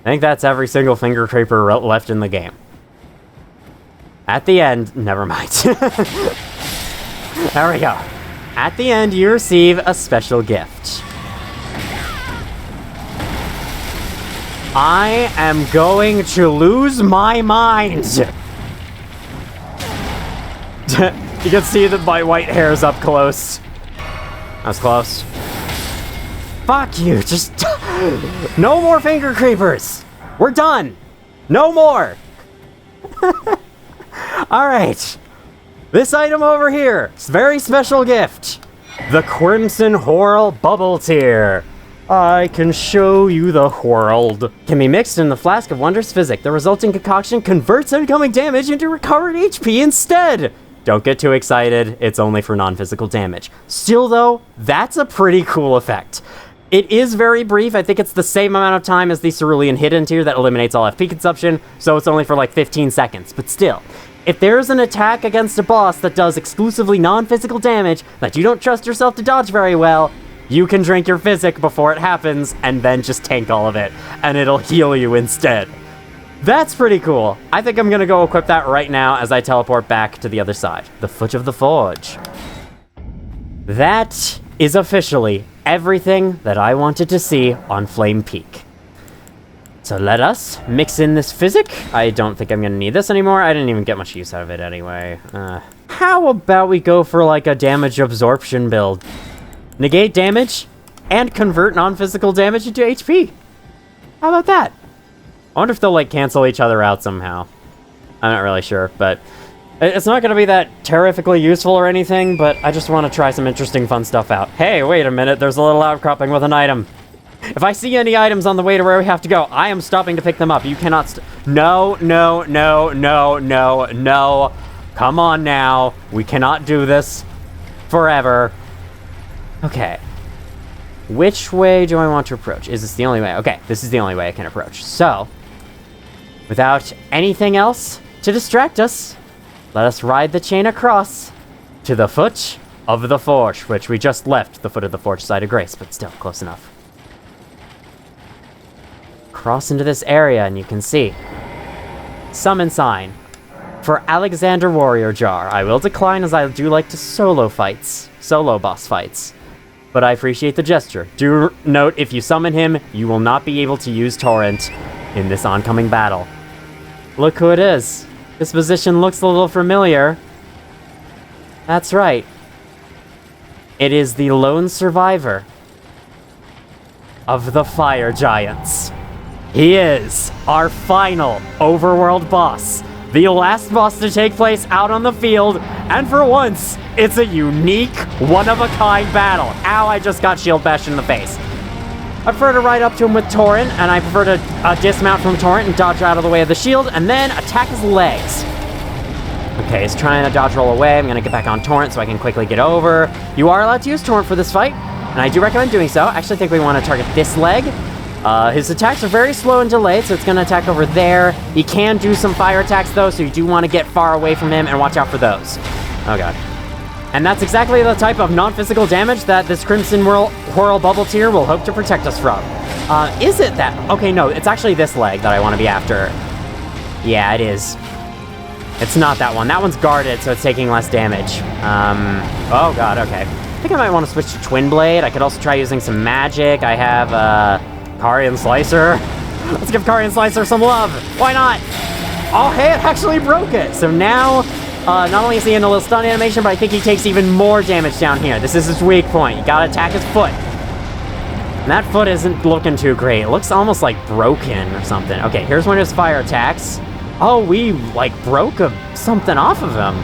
I think that's every single finger creeper left in the game. At the end, never mind. There we go. At the end, you receive a special gift. I am going to lose my mind. You can see that my white hair's up close. That was close. Fuck you, just... No more finger creepers! We're done! No more! Alright. This item over here. It's a very special gift. The Crimson Whirl Bubble Tier. I can show you the world. Can be mixed in the flask of wondrous physic. The resulting concoction converts incoming damage into recovered HP instead. Don't get too excited. It's only for non-physical damage. Still though, that's a pretty cool effect. It is very brief. I think it's the same amount of time as the Cerulean Hidden Tier that eliminates all FP consumption, so it's only for like 15 seconds. But still, if there's an attack against a boss that does exclusively non-physical damage that you don't trust yourself to dodge very well, you can drink your physic before it happens and then just tank all of it, and it'll heal you instead. That's pretty cool. I think I'm gonna go equip that right now as I teleport back to the other side. The Foot of the Forge. That is officially everything that I wanted to see on Flame Peak. So let us mix in this physic. I don't think I'm gonna need this anymore. I didn't even get much use out of it anyway. How about we go for like a damage absorption build? Negate damage and convert non-physical damage into HP. How about that? I wonder if they'll like cancel each other out somehow. I'm not really sure, but it's not going to be that terrifically useful or anything, but I just want to try some interesting fun stuff out. Hey, wait a minute, there's a little outcropping with an item. If I see any items on the way to where we have to go, I am stopping to pick them up. You cannot No, no, no, no, no, no. Come on now. We cannot do this forever. Okay. Which way do I want to approach? Is this the only way? Okay, this is the only way I can approach. So, without anything else to distract us, let us ride the chain across to the Foot of the Forge, which we just left the Foot of the Forge side of Grace, but still close enough. Cross into this area and you can see summon sign for Alexander Warrior Jar. I will decline as I do like to solo boss fights. But I appreciate the gesture. Do note, if you summon him, you will not be able to use Torrent in this oncoming battle. Look who it is. This position looks a little familiar. That's right. It is the lone survivor of the Fire Giants. He is our final overworld boss. The last boss to take place out on the field, and for once, it's a unique, one-of-a-kind battle. Ow, I just got shield bashed in the face. I prefer to ride up to him with Torrent, and I prefer to dismount from Torrent and dodge out of the way of the shield, and then attack his legs. Okay, he's trying to dodge roll away. I'm gonna get back on Torrent so I can quickly get over. You are allowed to use Torrent for this fight, and I do recommend doing so. I actually think we want to target this leg. His attacks are very slow and delayed, so it's gonna attack over there. He can do some fire attacks though, so you do want to get far away from him and watch out for those. Oh god. And that's exactly the type of non-physical damage that this Crimson Whirl Bubble Tier will hope to protect us from. Is it that? Okay, no, it's actually this leg that I want to be after. Yeah, it is. It's not that one. That one's guarded, so it's taking less damage. Oh god, okay. I think I might want to switch to Twin Blade. I could also try using some magic. I have, Carian Slicer. Let's give Carian Slicer some love. Why not? Oh, hey, it actually broke it. So now, not only is he in a little stun animation, but I think he takes even more damage down here. This is his weak point. You gotta attack his foot. And that foot isn't looking too great. It looks almost like broken or something. Okay, here's one of his fire attacks. Oh, we, like, broke something off of him.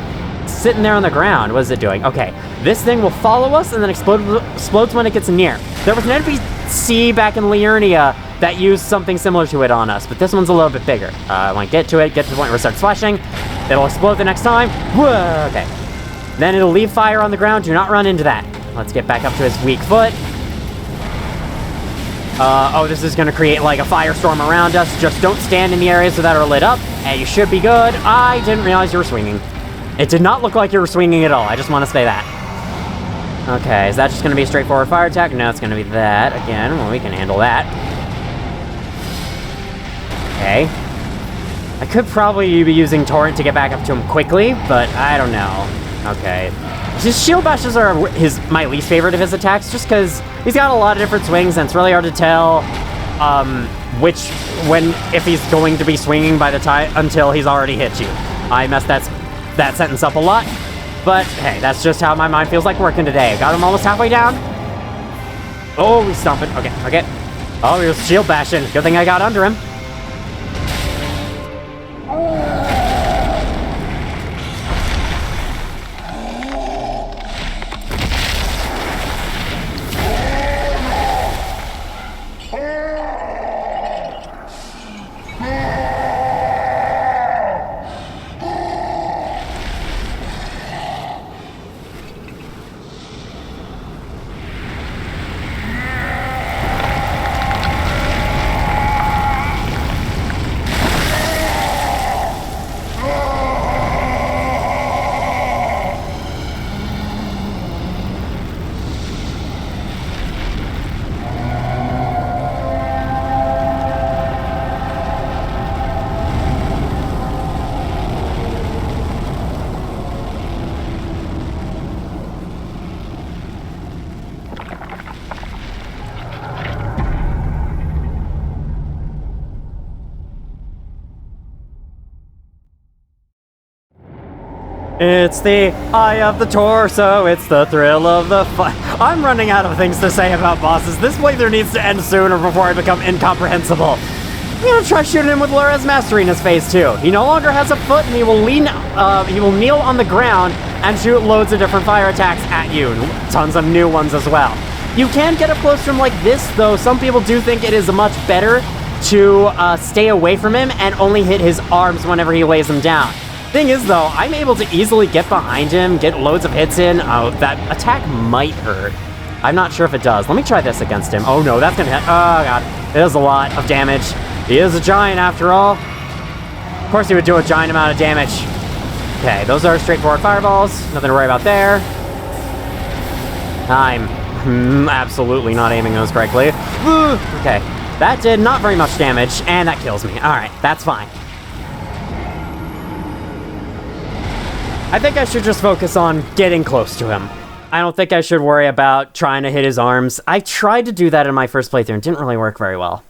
It's sitting there on the ground. What is it doing? Okay, this thing will follow us and then explodes when it gets near. There was an NPC back in Liurnia that used something similar to it on us, but this one's a little bit bigger. I want to get to the point where it starts flashing. It'll explode the next time. Whoa, okay. Then it'll leave fire on the ground. Do not run into that. Let's get back up to his weak foot. Oh, this is gonna create like a firestorm around us. Just don't stand in the areas that are lit up, and you should be good. I didn't realize you were swinging. It did not look like you were swinging at all. I just want to say that. Okay, is that just gonna be a straightforward fire attack? No, it's gonna be that again. Well, we can handle that. Okay. I could probably be using Torrent to get back up to him quickly, but I don't know. Okay. His shield bashes are my least favorite of his attacks, just because he's got a lot of different swings, and it's really hard to tell if he's going to be swinging by the time until he's already hit you. I messed that sentence up a lot, but hey, that's just how my mind feels like working today. Got him almost halfway down. Oh, he's stomping. Okay. Oh, he was shield bashing. Good thing I got under him. It's the eye of the torso, it's the thrill of the fight. I'm running out of things to say about bosses. This playthrough needs to end sooner before I become incomprehensible. I'm gonna try shooting him with Laura's Mastery in his phase 2. He no longer has a foot, and he will kneel on the ground and shoot loads of different fire attacks at you. Tons of new ones as well. You can get up close to him like this, though some people do think it is much better to stay away from him and only hit his arms whenever he lays them down. Thing is, though, I'm able to easily get behind him, get loads of hits in. Oh, that attack might hurt. I'm not sure if it does. Let me try this against him. Oh, no, that's gonna hit. Oh, God. It is a lot of damage. He is a giant, after all. Of course he would do a giant amount of damage. Okay, those are straightforward fireballs. Nothing to worry about there. I'm absolutely not aiming those correctly. Okay, that did not very much damage, and that kills me. All right, that's fine. I think I should just focus on getting close to him. I don't think I should worry about trying to hit his arms. I tried to do that in my first playthrough and didn't really work very well.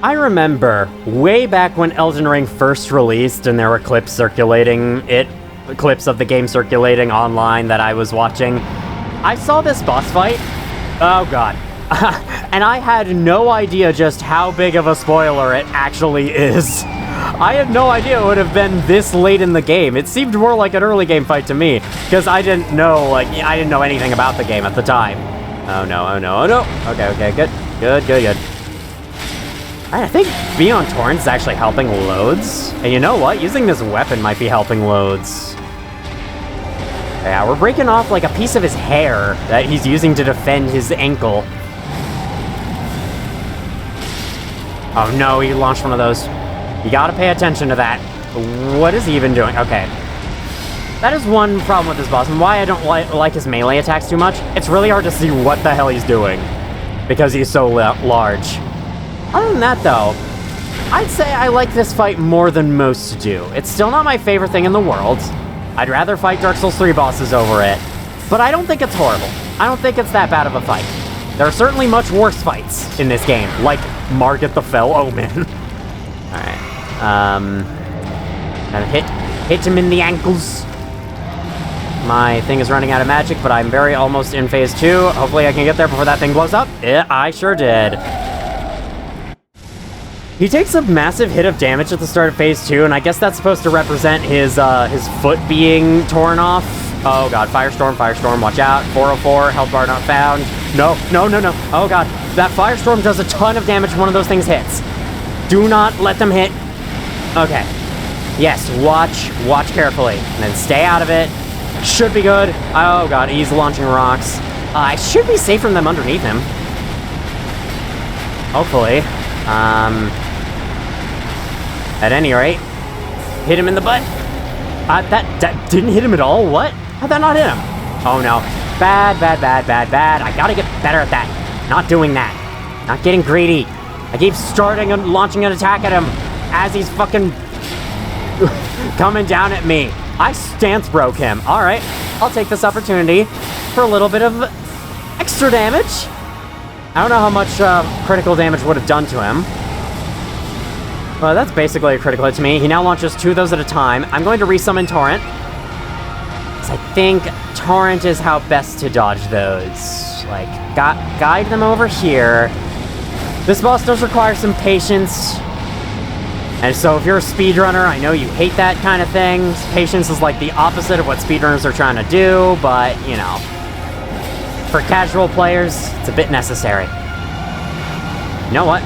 I remember way back when Elden Ring first released and there were clips of the game circulating online that I was watching. I saw this boss fight. Oh god. And I had no idea just how big of a spoiler it actually is. I had no idea it would have been this late in the game. It seemed more like an early game fight to me, because I didn't know anything about the game at the time. Oh no. Okay, good. I think being on torrents is actually helping loads. And you know what? Using this weapon might be helping loads. Yeah, we're breaking off like a piece of his hair that he's using to defend his ankle. Oh no, he launched one of those. You gotta pay attention to that. What is he even doing? Okay. That is one problem with this boss, and why I don't like his melee attacks too much. It's really hard to see what the hell he's doing, because he's so large. Other than that, though, I'd say I like this fight more than most do. It's still not my favorite thing in the world. I'd rather fight Dark Souls 3 bosses over it, but I don't think it's horrible. I don't think it's that bad of a fight. There are certainly much worse fights in this game, like Margit the Fell Omen. Alright. Gotta hit him in the ankles. My thing is running out of magic, but I'm very almost in phase 2. Hopefully I can get there before that thing blows up. Yeah, I sure did. He takes a massive hit of damage at the start of phase 2, and I guess that's supposed to represent his foot being torn off. Oh god, Firestorm, watch out. 404, health bar not found. No. Oh god, that Firestorm does a ton of damage when one of those things hits. Do not let them hit. Okay. Yes, watch carefully, and then stay out of it. Should be good. Oh god, he's launching rocks. I should be safe from them underneath him. Hopefully. At any rate, hit him in the butt. That didn't hit him at all? What? How'd that not hit him? Oh no. Bad, bad, bad, bad, bad. I gotta get better at that. Not doing that. Not getting greedy. I keep starting and launching an attack at him as he's fucking coming down at me. I stance broke him. Alright, I'll take this opportunity for a little bit of extra damage. I don't know how much critical damage would have done to him. Well, that's basically a critical hit to me. He now launches 2 of those at a time. I'm going to resummon Torrent, because I think Torrent is how best to dodge those. Like, guide them over here. This boss does require some patience. And so if you're a speedrunner, I know you hate that kind of thing. Patience is like the opposite of what speedrunners are trying to do, but, you know, for casual players, it's a bit necessary. You know what?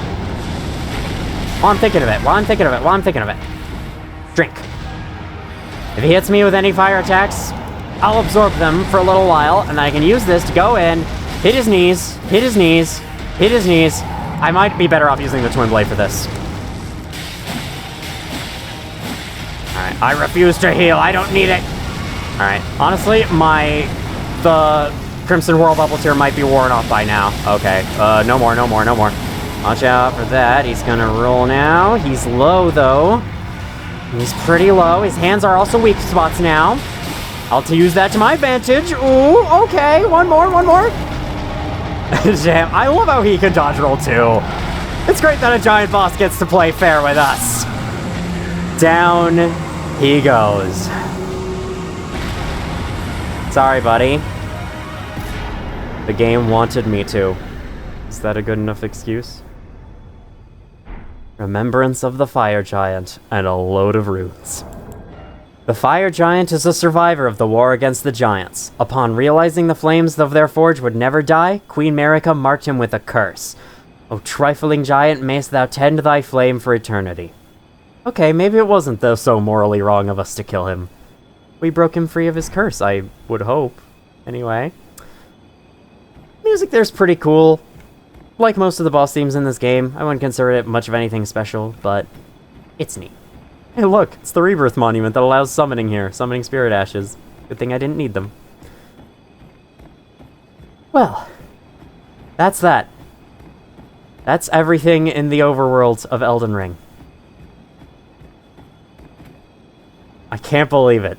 While I'm thinking of it. Drink. If he hits me with any fire attacks, I'll absorb them for a little while, and then I can use this to go in, hit his knees. I might be better off using the Twin Blade for this. Alright, I refuse to heal. I don't need it. Alright, honestly, the Crimson Whirl bubbles here might be worn off by now. Okay, no more. Watch out for that. He's gonna roll now. He's low, though. He's pretty low. His hands are also weak spots now. I'll use that to my advantage. Ooh, okay. One more. Damn, I love how he can dodge roll, too. It's great that a giant boss gets to play fair with us. Down he goes. Sorry, buddy. The game wanted me to. Is that a good enough excuse? Remembrance of the Fire Giant and a load of runes. The Fire Giant is a survivor of the war against the Giants. Upon realizing the flames of their forge would never die, Queen Marika marked him with a curse. O trifling giant, mayst thou tend thy flame for eternity. Okay, maybe it wasn't though so morally wrong of us to kill him. We broke him free of his curse, I would hope. Anyway. Music there's pretty cool. Like most of the boss themes in this game, I wouldn't consider it much of anything special, but it's neat. Hey look, it's the Rebirth Monument that allows summoning here, summoning spirit ashes. Good thing I didn't need them. Well, that's that. That's everything in the overworld of Elden Ring. I can't believe it.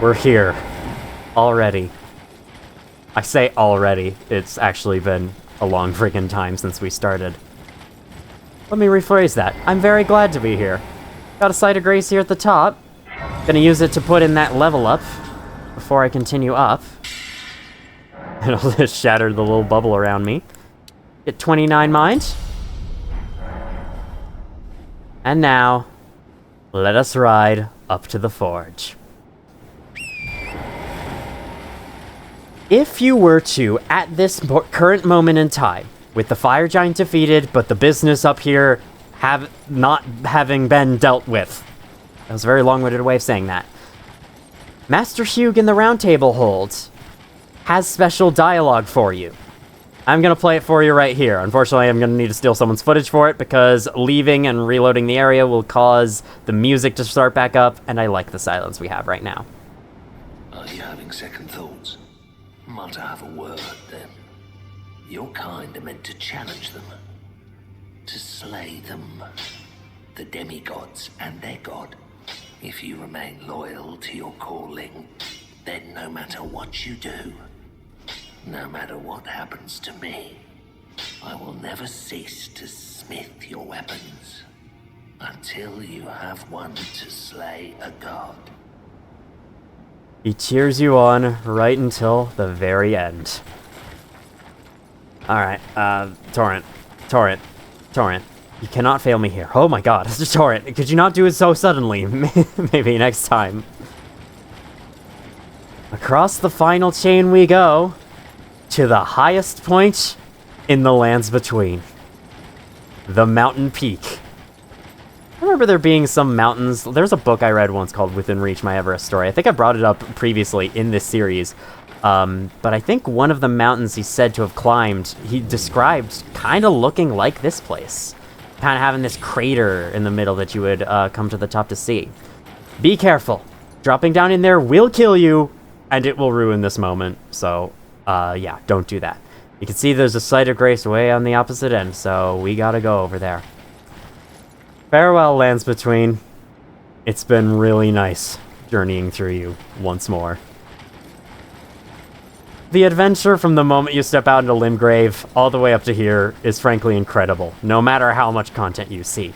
We're here. Already. I say already. It's actually been a long friggin' time since we started. Let me rephrase that. I'm very glad to be here. Got a Sight of Grace here at the top. Gonna use it to put in that level up before I continue up. And I'll just shatter the little bubble around me. Get 29 mind. And now, let us ride up to the forge. If you were to, at this current moment in time, with the Fire Giant defeated, but the business up here not having been dealt with. That was a very long-winded way of saying that. Master Hugh in the Roundtable Hold has special dialogue for you. I'm going to play it for you right here. Unfortunately, I'm going to need to steal someone's footage for it, because leaving and reloading the area will cause the music to start back up, and I like the silence we have right now.
Are you having second thoughts? Might I have a word, then? Your kind are meant to challenge them. To slay them. The demigods and their god. If you remain loyal to your calling, then no matter what you do, no matter what happens to me, I will never cease to smith your weapons until you have one to slay a god.
He cheers you on right until the very end. Alright, Torrent. You cannot fail me here. Oh my god, Torrent, could you not do it so suddenly? Maybe next time. Across the final chain we go, to the highest point in the lands between. The mountain peak. I remember there being some mountains. There's a book I read once called Within Reach, My Everest Story. I think I brought it up previously in this series. But I think one of the mountains he's said to have climbed, he described kind of looking like this place. Kind of having this crater in the middle that you would come to the top to see. Be careful. Dropping down in there will kill you, and it will ruin this moment. So, yeah, don't do that. You can see there's a site of grace way on the opposite end, so we gotta go over there. Farewell, Lands Between. It's been really nice journeying through you once more. The adventure from the moment you step out into Limgrave all the way up to here is frankly incredible, no matter how much content you see.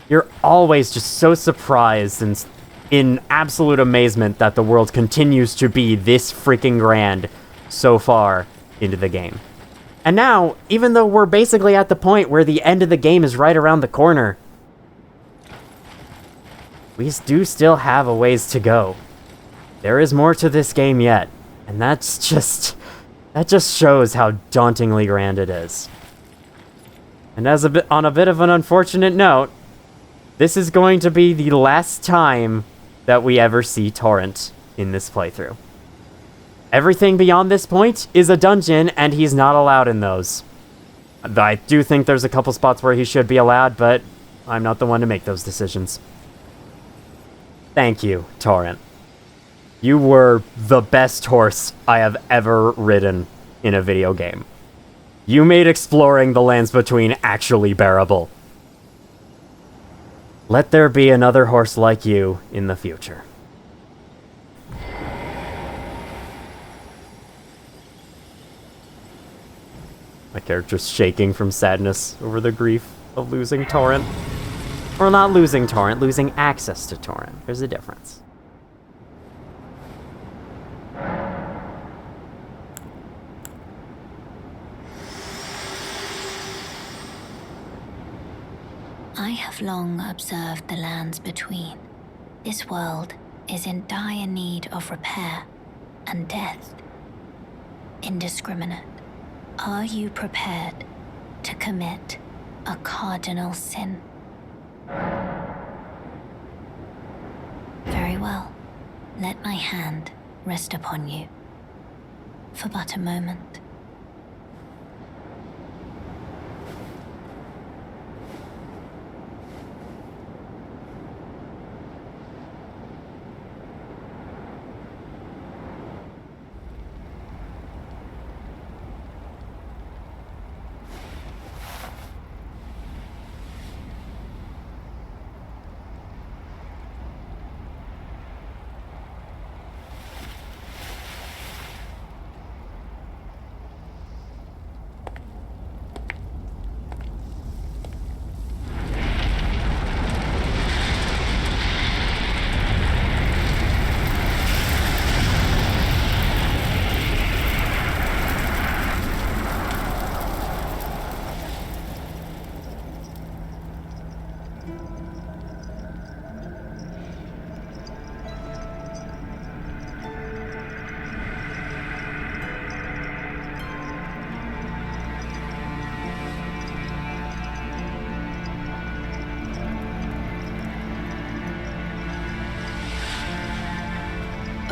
You're always just so surprised and in absolute amazement that the world continues to be this freaking grand so far into the game. And now, even though we're basically at the point where the end of the game is right around the corner, we do still have a ways to go. There is more to this game yet, and that just shows how dauntingly grand it is. And on a bit of an unfortunate note, this is going to be the last time that we ever see Torrent in this playthrough. Everything beyond this point is a dungeon, and he's not allowed in those. I do think there's a couple spots where he should be allowed, but I'm not the one to make those decisions. Thank you, Torrent. You were the best horse I have ever ridden in a video game. You made exploring the Lands Between actually bearable. Let there be another horse like you in the future. My character's shaking from sadness over the grief of losing Torrent. Or not losing Torrent, losing access to Torrent. There's a difference.
I have long observed the Lands Between. This world is in dire need of repair and death. Indiscriminate. Are you prepared to commit a cardinal sin? Very well. Let my hand rest upon you for but a moment.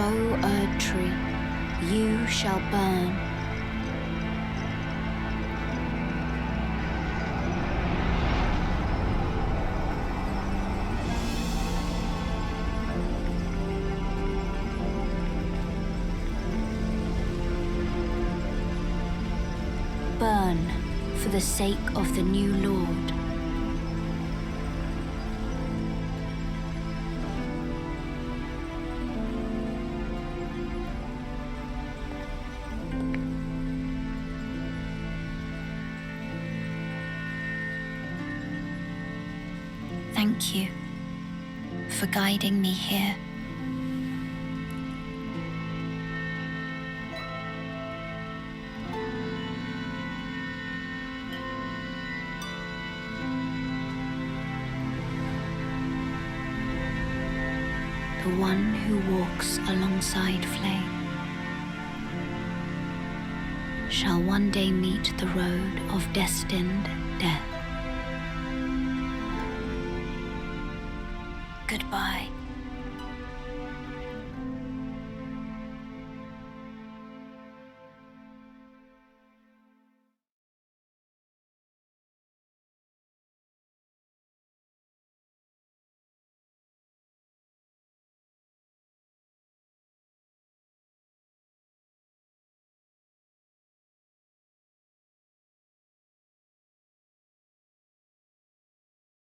O Erd Tree, you shall burn. Burn for the sake of the new Lord. Thank you for guiding me here. The one who walks alongside flame shall one day meet the road of destined death. Goodbye.